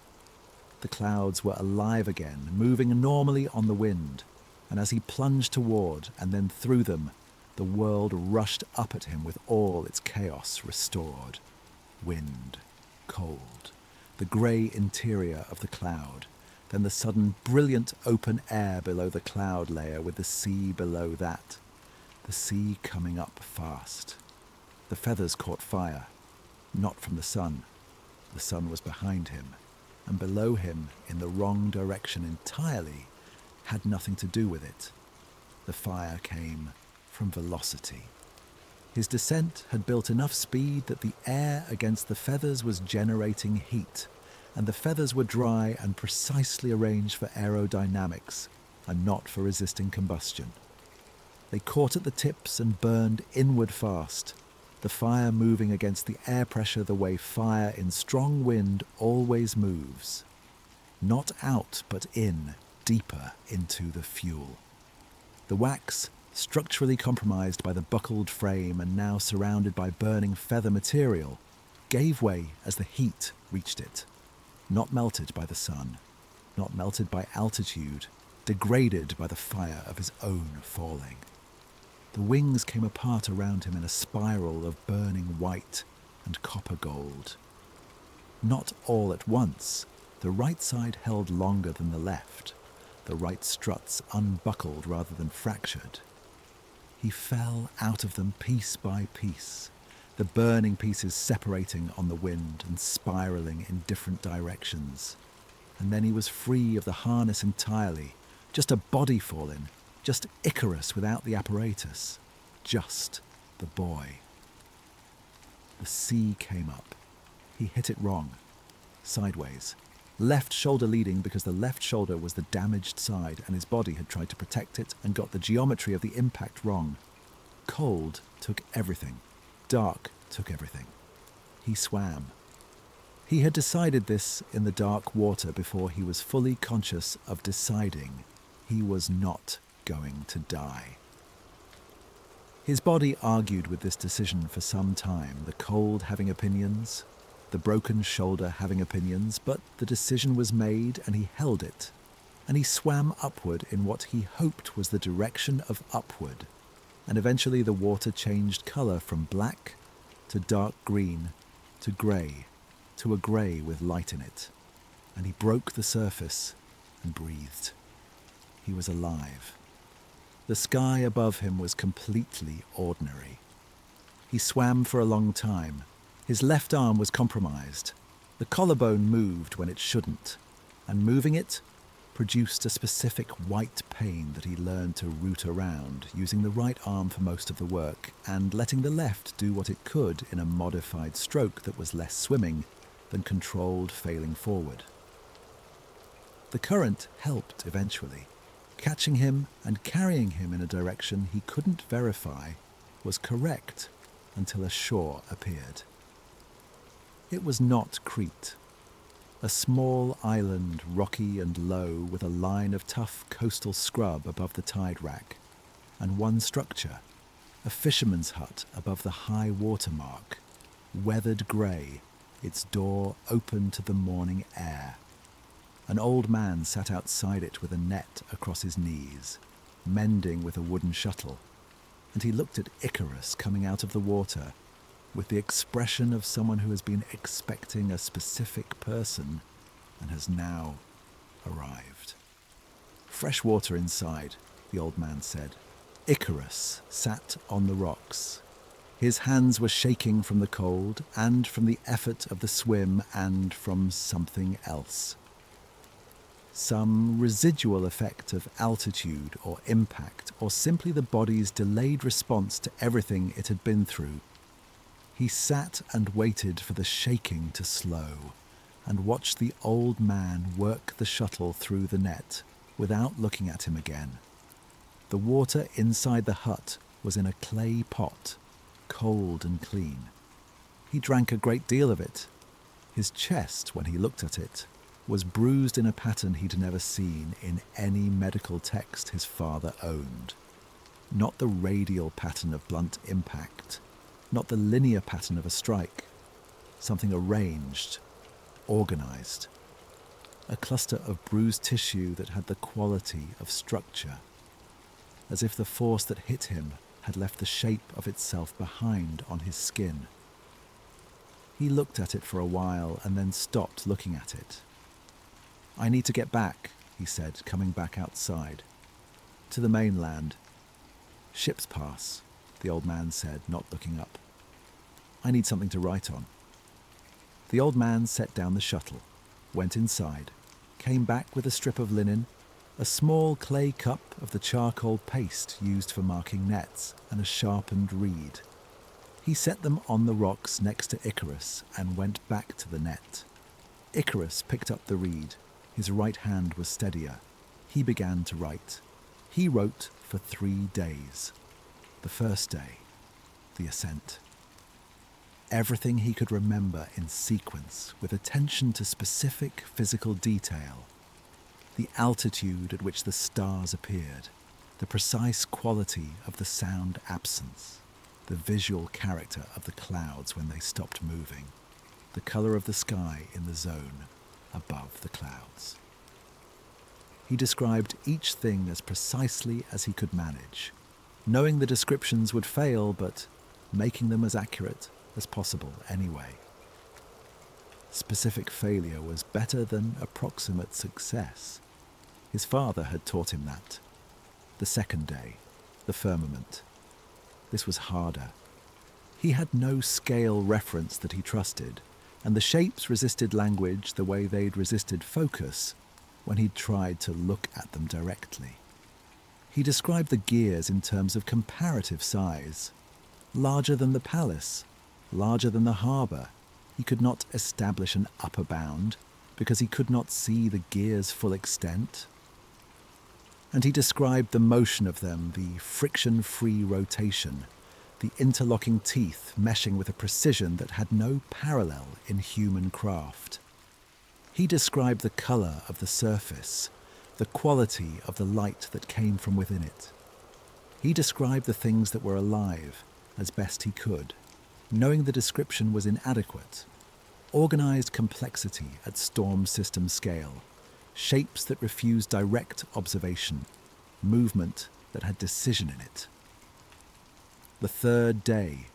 S1: The clouds were alive again, moving normally on the wind, and as he plunged toward and then through them, the world rushed up at him with all its chaos restored. Wind, cold, the grey interior of the cloud, then the sudden brilliant open air below the cloud layer with the sea below that, the sea coming up fast. The feathers caught fire, not from the sun. The sun was behind him, and below him, in the wrong direction entirely, had nothing to do with it. The fire came from velocity. His descent had built enough speed that the air against the feathers was generating heat, and the feathers were dry and precisely arranged for aerodynamics and not for resisting combustion. They caught at the tips and burned inward fast, the fire moving against the air pressure the way fire in strong wind always moves. Not out, but in, deeper into the fuel. The wax, structurally compromised by the buckled frame and now surrounded by burning feather material, gave way as the heat reached it. Not melted by the sun, not melted by altitude, degraded by the fire of his own falling. The wings came apart around him in a spiral of burning white and copper gold. Not all at once. The right side held longer than the left. The right struts unbuckled rather than fractured. He fell out of them piece by piece, the burning pieces separating on the wind and spiraling in different directions. And then he was free of the harness entirely, just a body falling. Just Icarus without the apparatus. Just the boy. The sea came up. He hit it wrong. Sideways. Left shoulder leading because the left shoulder was the damaged side and his body had tried to protect it and got the geometry of the impact wrong. Cold took everything. Dark took everything. He swam. He had decided this in the dark water before he was fully conscious of deciding he was not going to die. His body argued with this decision for some time, the cold having opinions, the broken shoulder having opinions, but the decision was made and he held it, and he swam upward in what he hoped was the direction of upward, and eventually the water changed colour from black to dark green to grey to a grey with light in it, and he broke the surface and breathed. He was alive. The sky above him was completely ordinary. He swam for a long time. His left arm was compromised. The collarbone moved when it shouldn't, and moving it produced a specific white pain that he learned to root around, using the right arm for most of the work and letting the left do what it could in a modified stroke that was less swimming than controlled failing forward. The current helped eventually, catching him and carrying him in a direction he couldn't verify was correct until a shore appeared. It was not Crete. A small island, rocky and low, with a line of tough coastal scrub above the tide rack, and one structure, a fisherman's hut above the high water mark, weathered grey, its door open to the morning air. An old man sat outside it with a net across his knees, mending with a wooden shuttle, and he looked at Icarus coming out of the water with the expression of someone who has been expecting a specific person and has now arrived. Fresh water inside, the old man said. Icarus sat on the rocks. His hands were shaking from the cold and from the effort of the swim and from something else. Some residual effect of altitude or impact, or simply the body's delayed response to everything it had been through. He sat and waited for the shaking to slow and watched the old man work the shuttle through the net without looking at him again. The water inside the hut was in a clay pot, cold and clean. He drank a great deal of it. His chest, when he looked at it, was bruised in a pattern he'd never seen in any medical text his father owned. Not the radial pattern of blunt impact, not the linear pattern of a strike. Something arranged, organized. A cluster of bruised tissue that had the quality of structure, as if the force that hit him had left the shape of itself behind on his skin. He looked at it for a while and then stopped looking at it. "I need to get back," he said, coming back outside. "To the mainland." "Ships pass," the old man said, not looking up. "I need something to write on." The old man set down the shuttle, went inside, came back with a strip of linen, a small clay cup of the charcoal paste used for marking nets, and a sharpened reed. He set them on the rocks next to Icarus and went back to the net. Icarus picked up the reed. His right hand was steadier. He began to write. He wrote for 3 days. The first day, the ascent. Everything he could remember in sequence, with attention to specific physical detail. The altitude at which the stars appeared, the precise quality of the sound absence, the visual character of the clouds when they stopped moving, the colour of the sky in the zone above the clouds. He described each thing as precisely as he could manage, knowing the descriptions would fail, but making them as accurate as possible anyway. Specific failure was better than approximate success. His father had taught him that. The second day, the firmament. This was harder. He had no scale reference that he trusted, and the shapes resisted language the way they'd resisted focus when he'd tried to look at them directly. He described the gears in terms of comparative size. Larger than the palace, larger than the harbour. He could not establish an upper bound because he could not see the gears' full extent. And he described the motion of them, the friction-free rotation, the interlocking teeth meshing with a precision that had no parallel in human craft. He described the colour of the surface, the quality of the light that came from within it. He described the things that were alive as best he could, knowing the description was inadequate. Organised complexity at storm system scale, shapes that refused direct observation, movement that had decision in it. The third day,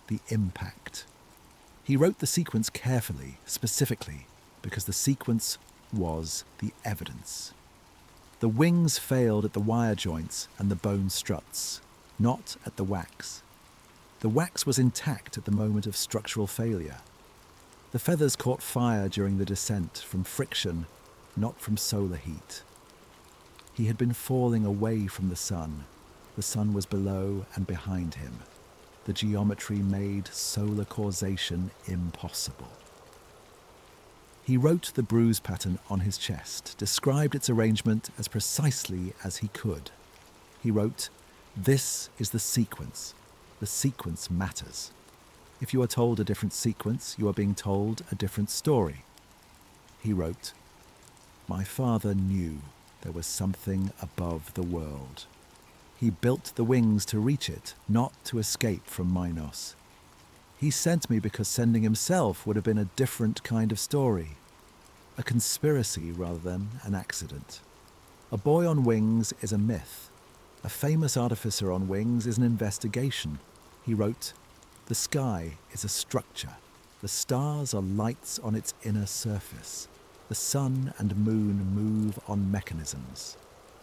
S1: the impact. He wrote the sequence carefully, specifically, because the sequence was the evidence. The wings failed at the wire joints and the bone struts, not at the wax. The wax was intact at the moment of structural failure. The feathers caught fire during the descent from friction, not from solar heat. He had been falling away from the sun. The sun was below and behind him. The geometry made solar causation impossible. He wrote the bruise pattern on his chest, described its arrangement as precisely as he could. He wrote, "This is the sequence. The sequence matters. If you are told a different sequence, you are being told a different story." He wrote, "My father knew there was something above the world. He built the wings to reach it, not to escape from Minos. He sent me because sending himself would have been a different kind of story. A conspiracy rather than an accident. A boy on wings is a myth. A famous artificer on wings is an investigation." He wrote, "The sky is a structure. The stars are lights on its inner surface. The sun and moon move on mechanisms.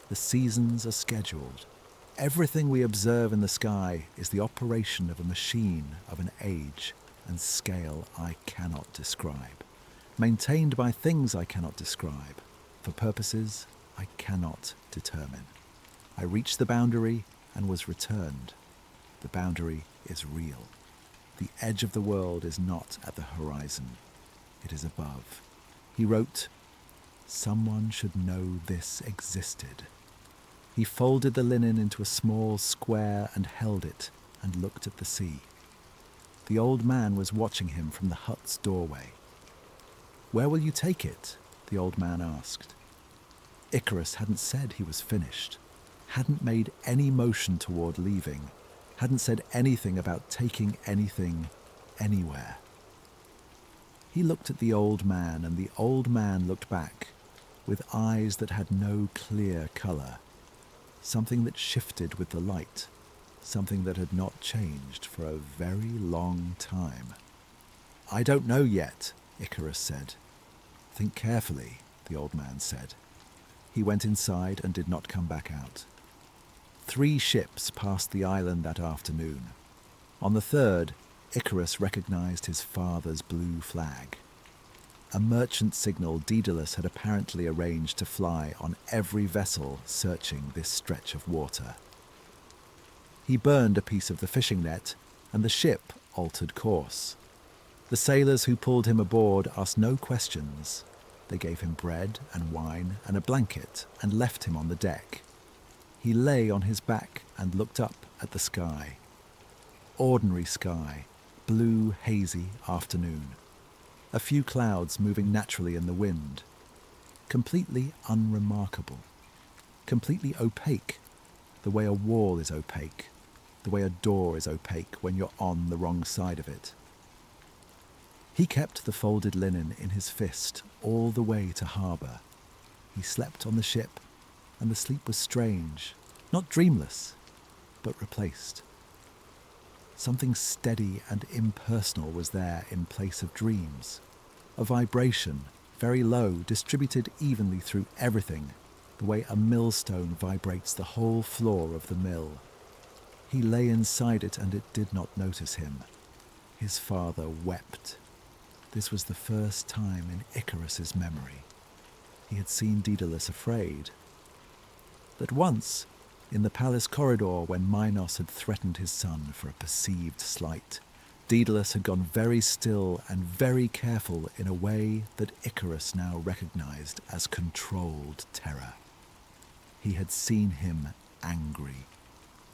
S1: The seasons are scheduled. Everything we observe in the sky is the operation of a machine of an age and scale I cannot describe, maintained by things I cannot describe, for purposes I cannot determine. I reached the boundary and was returned. The boundary is real. The edge of the world is not at the horizon. It is above." He wrote, "Someone should know this existed." He folded the linen into a small square and held it and looked at the sea. The old man was watching him from the hut's doorway. "Where will you take it?" the old man asked. Icarus hadn't said he was finished, hadn't made any motion toward leaving, hadn't said anything about taking anything anywhere. He looked at the old man, and the old man looked back with eyes that had no clear color, something that shifted with the light, something that had not changed for a very long time. "I don't know yet," Icarus said. "Think carefully," the old man said. He went inside and did not come back out. 3 ships passed the island that afternoon. On the 3rd, Icarus recognized his father's blue flag. A merchant signal Daedalus had apparently arranged to fly on every vessel searching this stretch of water. He burned a piece of the fishing net, and the ship altered course. The sailors who pulled him aboard asked no questions. They gave him bread and wine and a blanket and left him on the deck. He lay on his back and looked up at the sky. Ordinary sky, blue, hazy afternoon. A few clouds moving naturally in the wind. Completely unremarkable. Completely opaque, the way a wall is opaque, the way a door is opaque when you're on the wrong side of it. He kept the folded linen in his fist all the way to harbour. He slept on the ship, and the sleep was strange, not dreamless, but replaced. Something steady and impersonal was there in place of dreams. A vibration, very low, distributed evenly through everything, the way a millstone vibrates the whole floor of the mill. He lay inside it, and it did not notice him. His father wept. This was the first time in Icarus's memory. He had seen Daedalus afraid. That once, in the palace corridor when Minos had threatened his son for a perceived slight, Daedalus had gone very still and very careful in a way that Icarus now recognized as controlled terror. He had seen him angry.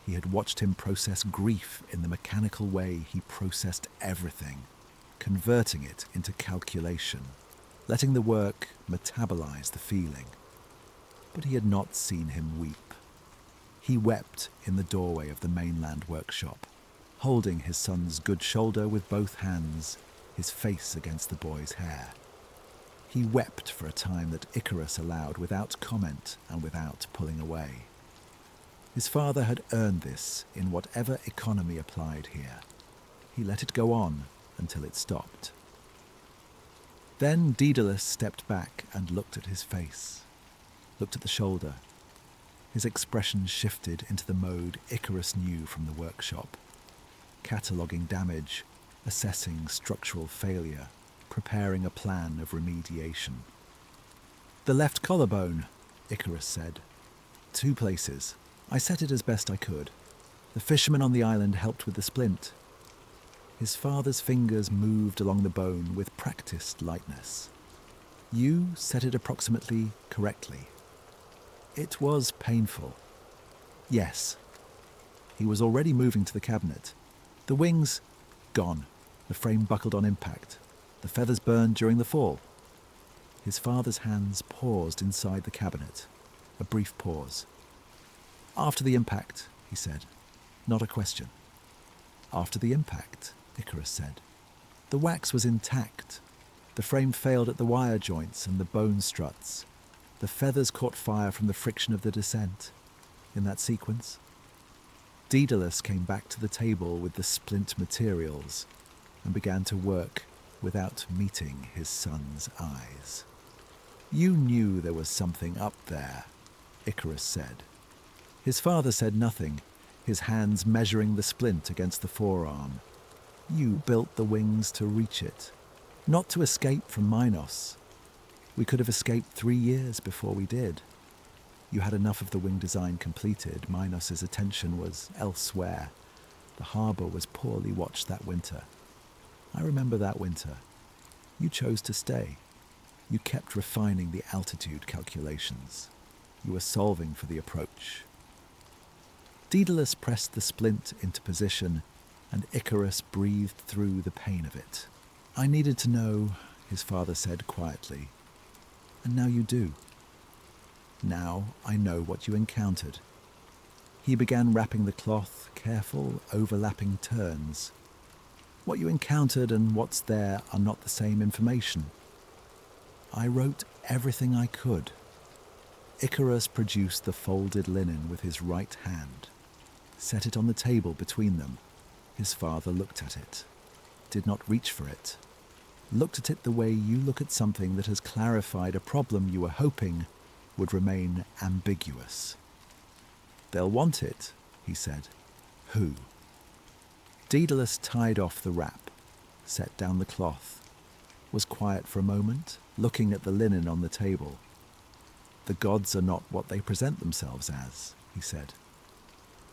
S1: He had watched him process grief in the mechanical way he processed everything, converting it into calculation, letting the work metabolize the feeling. But he had not seen him weep. He wept in the doorway of the mainland workshop, holding his son's good shoulder with both hands, his face against the boy's hair. He wept for a time that Icarus allowed without comment and without pulling away. His father had earned this in whatever economy applied here. He let it go on until it stopped. Then Daedalus stepped back and looked at his face, looked at the shoulder. His expression shifted into the mode Icarus knew from the workshop, cataloguing damage, assessing structural failure, preparing a plan of remediation. "The left collarbone," Icarus said. "2 places. I set it as best I could. The fisherman on the island helped with the splint." His father's fingers moved along the bone with practiced lightness. "You set it approximately correctly." "It was painful." "Yes." He was already moving to the cabinet. "The wings, gone. The frame buckled on impact. The feathers burned during the fall." His father's hands paused inside the cabinet. A brief pause. "After the impact," he said. "Not a question." "After the impact," Icarus said. "The wax was intact. The frame failed at the wire joints and the bone struts. The feathers caught fire from the friction of the descent. In that sequence, Daedalus came back to the table with the splint materials and began to work without meeting his son's eyes. "You knew there was something up there," Icarus said. His father said nothing, his hands measuring the splint against the forearm. "You built the wings to reach it, not to escape from Minos. We could have escaped 3 years before we did. You had enough of the wing design completed. Minos's attention was elsewhere. The harbour was poorly watched that winter. I remember that winter. You chose to stay. You kept refining the altitude calculations. You were solving for the approach." Daedalus pressed the splint into position, and Icarus breathed through the pain of it. "I needed to know," his father said quietly. "And now you do. Now I know what you encountered." He began wrapping the cloth, careful, overlapping turns. "What you encountered and what's there are not the same information. I wrote everything I could." Icarus produced the folded linen with his right hand, set it on the table between them. His father looked at it, did not reach for it, looked at it the way you look at something that has clarified a problem you were hoping would remain ambiguous. "They'll want it," he said. "Who?" Daedalus tied off the wrap, set down the cloth, was quiet for a moment, looking at the linen on the table. "The gods are not what they present themselves as," he said.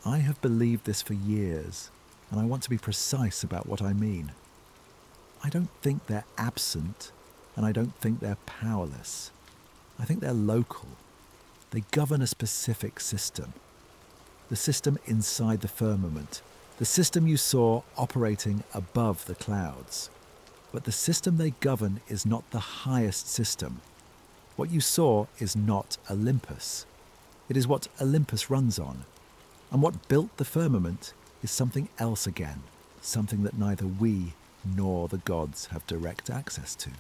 S1: "I have believed this for years, and I want to be precise about what I mean. I don't think they're absent, and I don't think they're powerless. I think they're local. They govern a specific system. The system inside the firmament. The system you saw operating above the clouds. But the system they govern is not the highest system. What you saw is not Olympus. It is what Olympus runs on. And what built the firmament is something else again, something that neither we nor the gods have direct access to."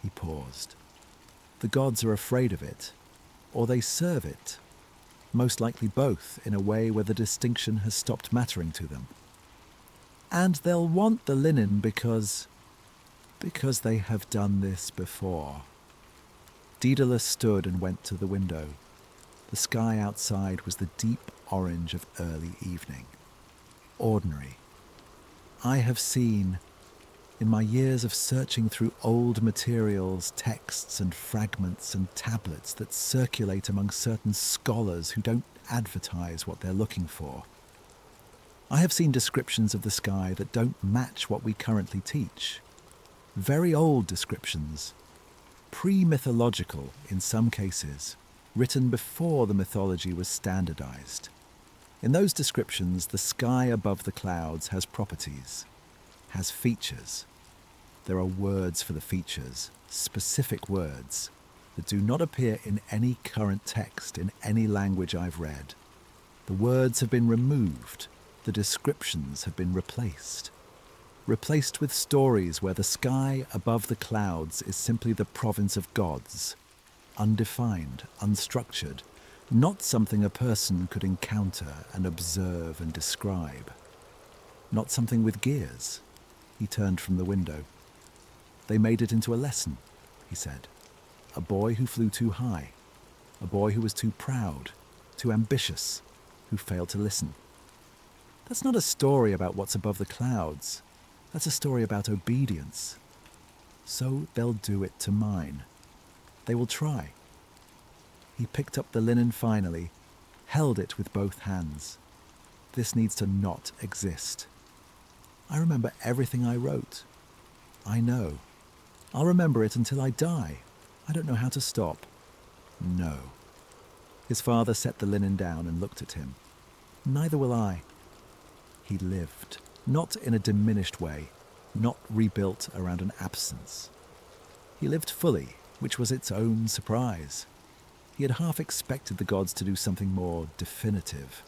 S1: He paused. "The gods are afraid of it, or they serve it. Most likely both, in a way where the distinction has stopped mattering to them. And they'll want the linen because they have done this before." Daedalus stood and went to the window. The sky outside was the deep orange of early evening. Ordinary. I have seen, in my years of searching through old materials, texts and fragments and tablets that circulate among certain scholars who don't advertise what they're looking for, I have seen descriptions of the sky that don't match what we currently teach. Very old descriptions, pre-mythological in some cases, written before the mythology was standardized. In those descriptions, the sky above the clouds has properties, has features. There are words for the features, specific words, that do not appear in any current text in any language I've read. The words have been removed, the descriptions have been replaced with stories where the sky above the clouds is simply the province of gods, undefined, unstructured, not something a person could encounter and observe and describe. Not something with gears. He turned from the window. "They made it into a lesson," he said. "A boy who flew too high. A boy who was too proud, too ambitious, who failed to listen. That's not a story about what's above the clouds. That's a story about obedience. so they'll do it to mine. They will try. He picked up the linen finally, held it with both hands. This needs to not exist. I remember everything I wrote. I know. I'll remember it until I die. I don't know how to stop. No. His father set the linen down and looked at him. Neither will I. He lived, not in a diminished way, not rebuilt around an absence. He lived fully, which was its own surprise. He had half expected the gods to do something more definitive,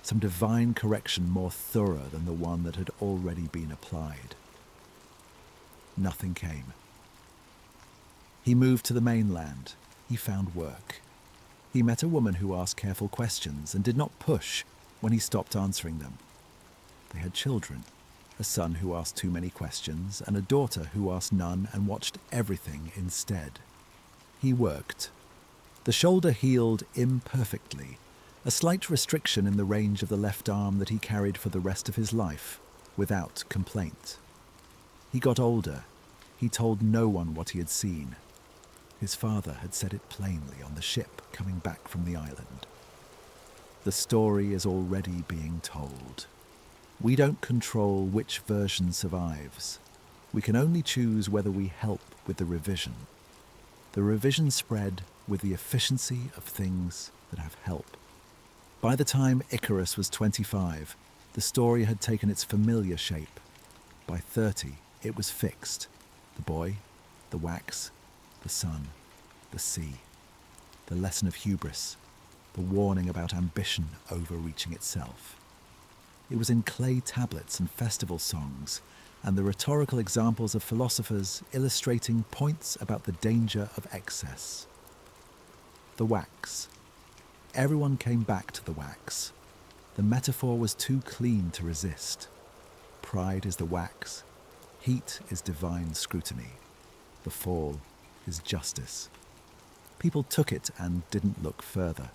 S1: some divine correction more thorough than the one that had already been applied. Nothing came. He moved to the mainland. He found work. He met a woman who asked careful questions and did not push when he stopped answering them. They had children, a son who asked too many questions and a daughter who asked none and watched everything instead. He worked. The shoulder healed imperfectly, a slight restriction in the range of the left arm that he carried for the rest of his life, without complaint. He got older. He told no one what he had seen. His father had said it plainly on the ship coming back from the island. The story is already being told. We don't control which version survives. We can only choose whether we help with the revision. The revision spread with the efficiency of things that have help. By the time Icarus was 25, the story had taken its familiar shape. By 30, it was fixed. The boy, the wax, the sun, the sea, the lesson of hubris, the warning about ambition overreaching itself. It was in clay tablets and festival songs, and the rhetorical examples of philosophers illustrating points about the danger of excess. The wax. Everyone came back to the wax. The metaphor was too clean to resist. Pride is the wax. Heat is divine scrutiny. The fall is justice. People took it and didn't look further.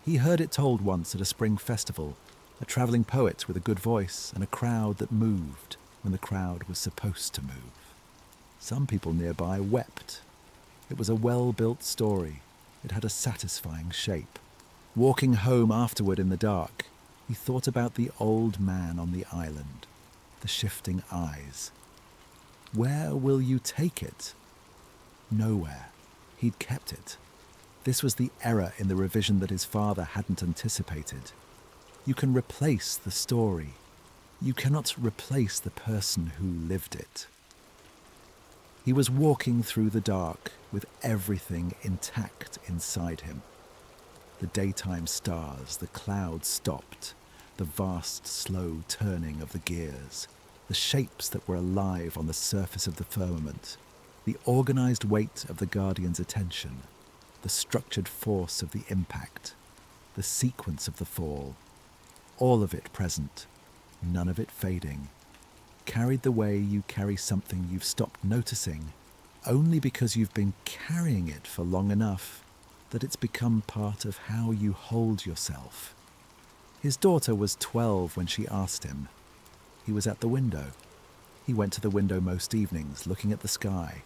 S1: He heard it told once at a spring festival, a travelling poet with a good voice and a crowd that moved when the crowd was supposed to move. Some people nearby wept. It was a well-built story. It had a satisfying shape. Walking home afterward in the dark, he thought about the old man on the island, the shifting eyes. Where will you take it? Nowhere. He'd kept it. This was the error in the revision that his father hadn't anticipated. You can replace the story. You cannot replace the person who lived it. He was walking through the dark with everything intact inside him. The daytime stars, the clouds stopped, the vast, slow turning of the gears, the shapes that were alive on the surface of the firmament, the organized weight of the Guardian's attention, the structured force of the impact, the sequence of the fall, all of it present, none of it fading, carried the way you carry something you've stopped noticing only because you've been carrying it for long enough that it's become part of how you hold yourself. His daughter was 12 when she asked him. He was at the window. He went to the window most evenings, looking at the sky,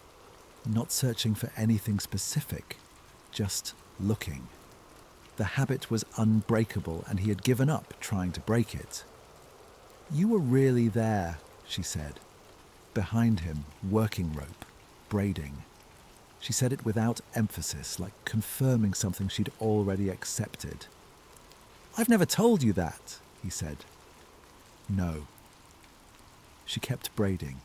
S1: not searching for anything specific, just looking. The habit was unbreakable, and he had given up trying to break it. "You were really there," she said. Behind him, working rope, braiding. She said it without emphasis, like confirming something she'd already accepted. "I've never told you that," he said. "No." She kept braiding.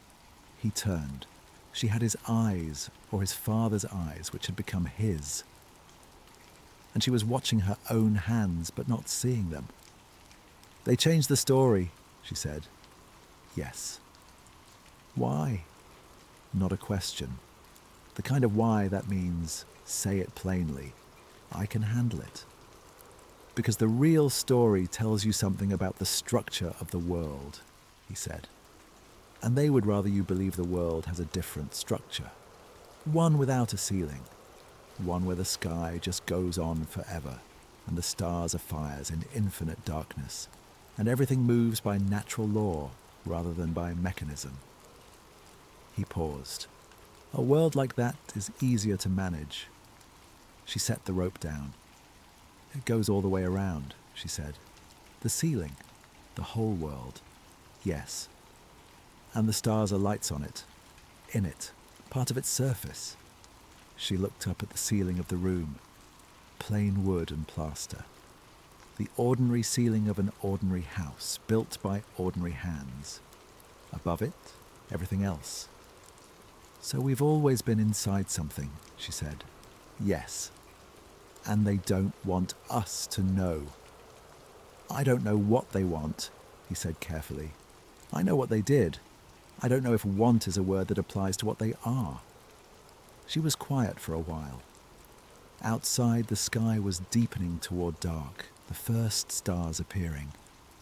S1: He turned. She had his eyes, or his father's eyes, which had become his. And she was watching her own hands, but not seeing them. "They changed the story," she said. "Yes." "Why?" Not a question. The kind of why that means, say it plainly. I can handle it. Because the real story tells you something about the structure of the world, he said. And they would rather you believe the world has a different structure. One without a ceiling. One where the sky just goes on forever, and the stars are fires in infinite darkness, and everything moves by natural law rather than by mechanism. He paused. A world like that is easier to manage. She set the rope down. It goes all the way around, she said. The ceiling, the whole world. Yes. And the stars are lights on it, in it, part of its surface. She looked up at the ceiling of the room, plain wood and plaster. The ordinary ceiling of an ordinary house, built by ordinary hands. Above it, everything else. So we've always been inside something, she said. Yes. And they don't want us to know. I don't know what they want, he said carefully. I know what they did. I don't know if want is a word that applies to what they are. She was quiet for a while. Outside, the sky was deepening toward dark, the first stars appearing,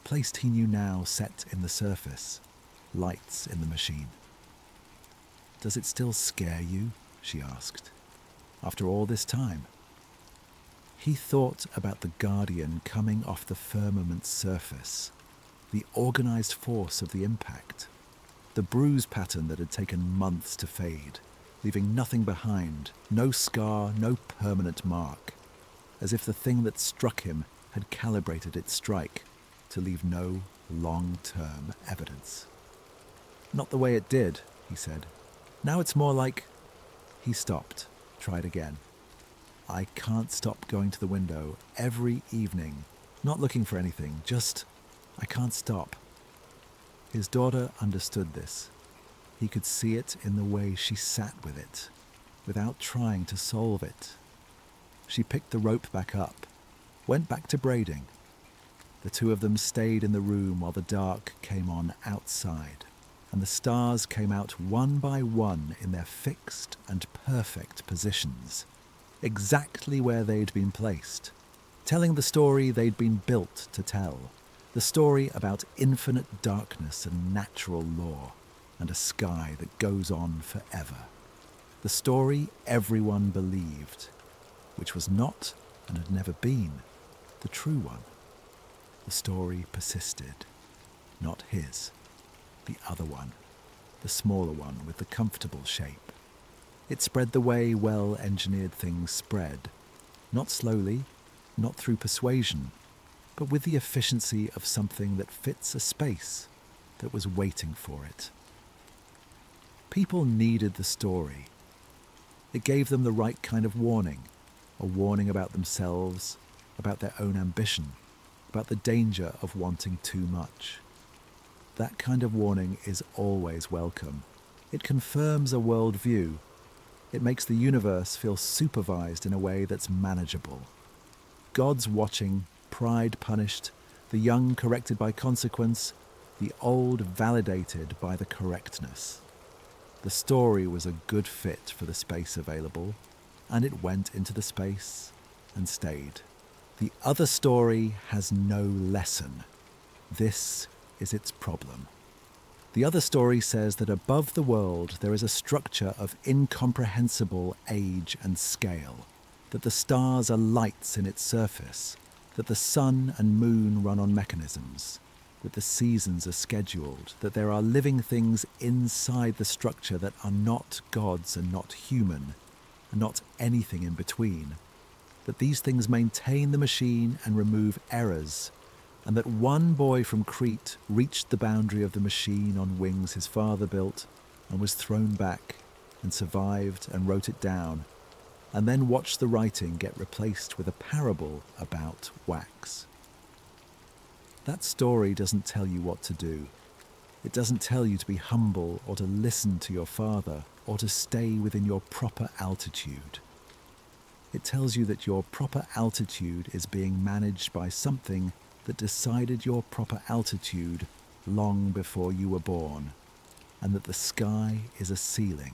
S1: placed he knew now set in the surface, lights in the machine. Does it still scare you? She asked. After all this time? He thought about the Guardian coming off the firmament's surface, the organized force of the impact, the bruise pattern that had taken months to fade, leaving nothing behind, no scar, no permanent mark, as if the thing that struck him had calibrated its strike to leave no long-term evidence. Not the way it did, he said. Now it's more like... He stopped, tried again. I can't stop going to the window every evening, not looking for anything, just... I can't stop. His daughter understood this. He could see it in the way she sat with it, without trying to solve it. She picked the rope back up, went back to braiding. The two of them stayed in the room while the dark came on outside, and the stars came out one by one in their fixed and perfect positions, exactly where they'd been placed, telling the story they'd been built to tell, the story about infinite darkness and natural law, and a sky that goes on forever. The story everyone believed, which was not, and had never been, the true one. The story persisted, not his, the other one, the smaller one with the comfortable shape. It spread the way well-engineered things spread, not slowly, not through persuasion, but with the efficiency of something that fits a space that was waiting for it. People needed the story. It gave them the right kind of warning, a warning about themselves, about their own ambition, about the danger of wanting too much. That kind of warning is always welcome. It confirms a worldview. It makes the universe feel supervised in a way that's manageable. God's watching, pride punished, the young corrected by consequence, the old validated by the correctness. The story was a good fit for the space available, and it went into the space and stayed. The other story has no lesson. This is its problem. The other story says that above the world there is a structure of incomprehensible age and scale, that the stars are lights in its surface, that the sun and moon run on mechanisms, that the seasons are scheduled, that there are living things inside the structure that are not gods and not human, and not anything in between, that these things maintain the machine and remove errors, and that one boy from Crete reached the boundary of the machine on wings his father built and was thrown back and survived and wrote it down, and then watched the writing get replaced with a parable about wax. That story doesn't tell you what to do. It doesn't tell you to be humble or to listen to your father or to stay within your proper altitude. It tells you that your proper altitude is being managed by something that decided your proper altitude long before you were born, and that the sky is a ceiling,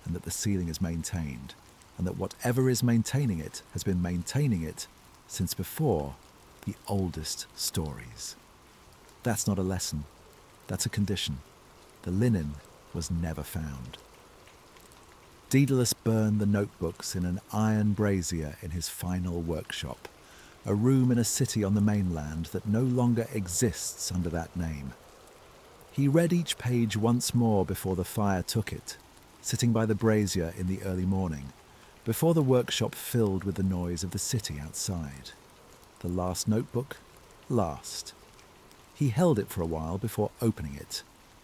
S1: and that the ceiling is maintained, and that whatever is maintaining it has been maintaining it since before the oldest stories. That's not a lesson. That's a condition. The linen was never found. Daedalus burned the notebooks in an iron brazier in his final workshop, a room in a city on the mainland that no longer exists under that name. He read each page once more before the fire took it, sitting by the brazier in the early morning, before the workshop filled with the noise of the city outside. The last notebook, last. He held it for a while before opening it,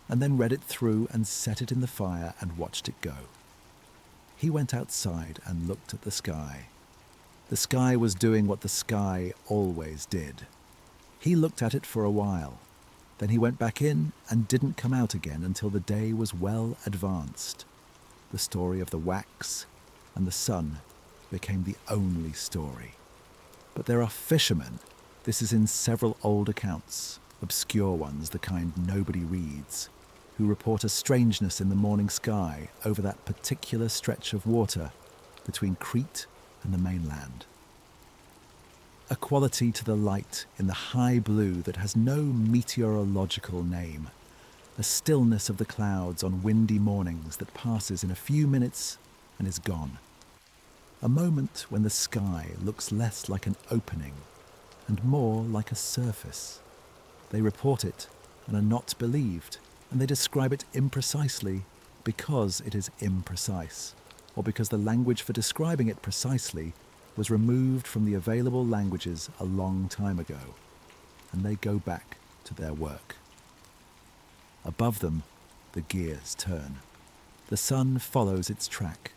S1: and then read it through and set it in the fire and watched it go. He went outside and looked at the sky. The sky was doing what the sky always did. He looked at it for a while. Then he went back in and didn't come out again until the day was well advanced. The story of the wax and the sun became the only story. But there are fishermen. This is in several old accounts, obscure ones, the kind nobody reads, who report a strangeness in the morning sky over that particular stretch of water between Crete and the mainland. A quality to the light in the high blue that has no meteorological name, a stillness of the clouds on windy mornings that passes in a few minutes and is gone. A moment when the sky looks less like an opening and more like a surface. They report it and are not believed, and they describe it imprecisely because it is imprecise, or because the language for describing it precisely was removed from the available languages a long time ago, and they go back to their work. Above them, the gears turn. The sun follows its track.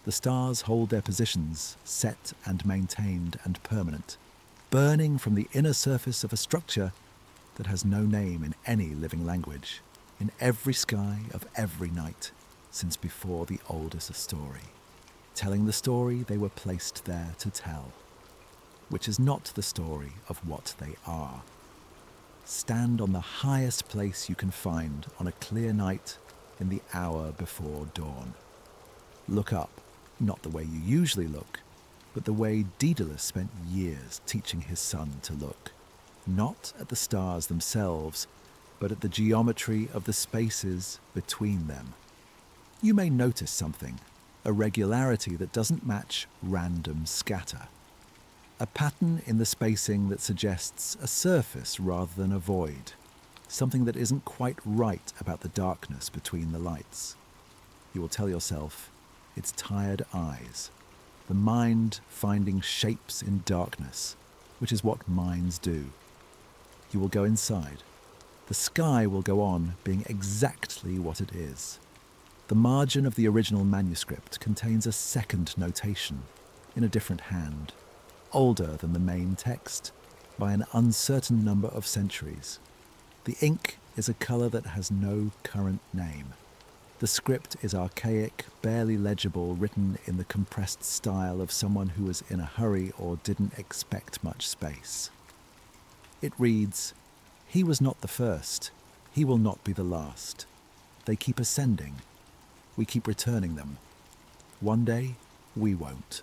S1: The stars hold their positions, set and maintained and permanent, burning from the inner surface of a structure that has no name in any living language, in every sky of every night, since before the oldest story, telling the story they were placed there to tell, which is not the story of what they are. Stand on the highest place you can find on a clear night in the hour before dawn. Look up, not the way you usually look, but the way Daedalus spent years teaching his son to look, not at the stars themselves, but at the geometry of the spaces between them. You may notice something, a regularity that doesn't match random scatter. A pattern in the spacing that suggests a surface rather than a void, something that isn't quite right about the darkness between the lights. You will tell yourself, it's tired eyes, the mind finding shapes in darkness, which is what minds do. You will go inside. The sky will go on being exactly what it is. The margin of the original manuscript contains a second notation in a different hand, older than the main text by an uncertain number of centuries. The ink is a colour that has no current name. The script is archaic, barely legible, written in the compressed style of someone who was in a hurry or didn't expect much space. It reads, "He was not the first. He will not be the last. They keep ascending. We keep returning them. One day, we won't."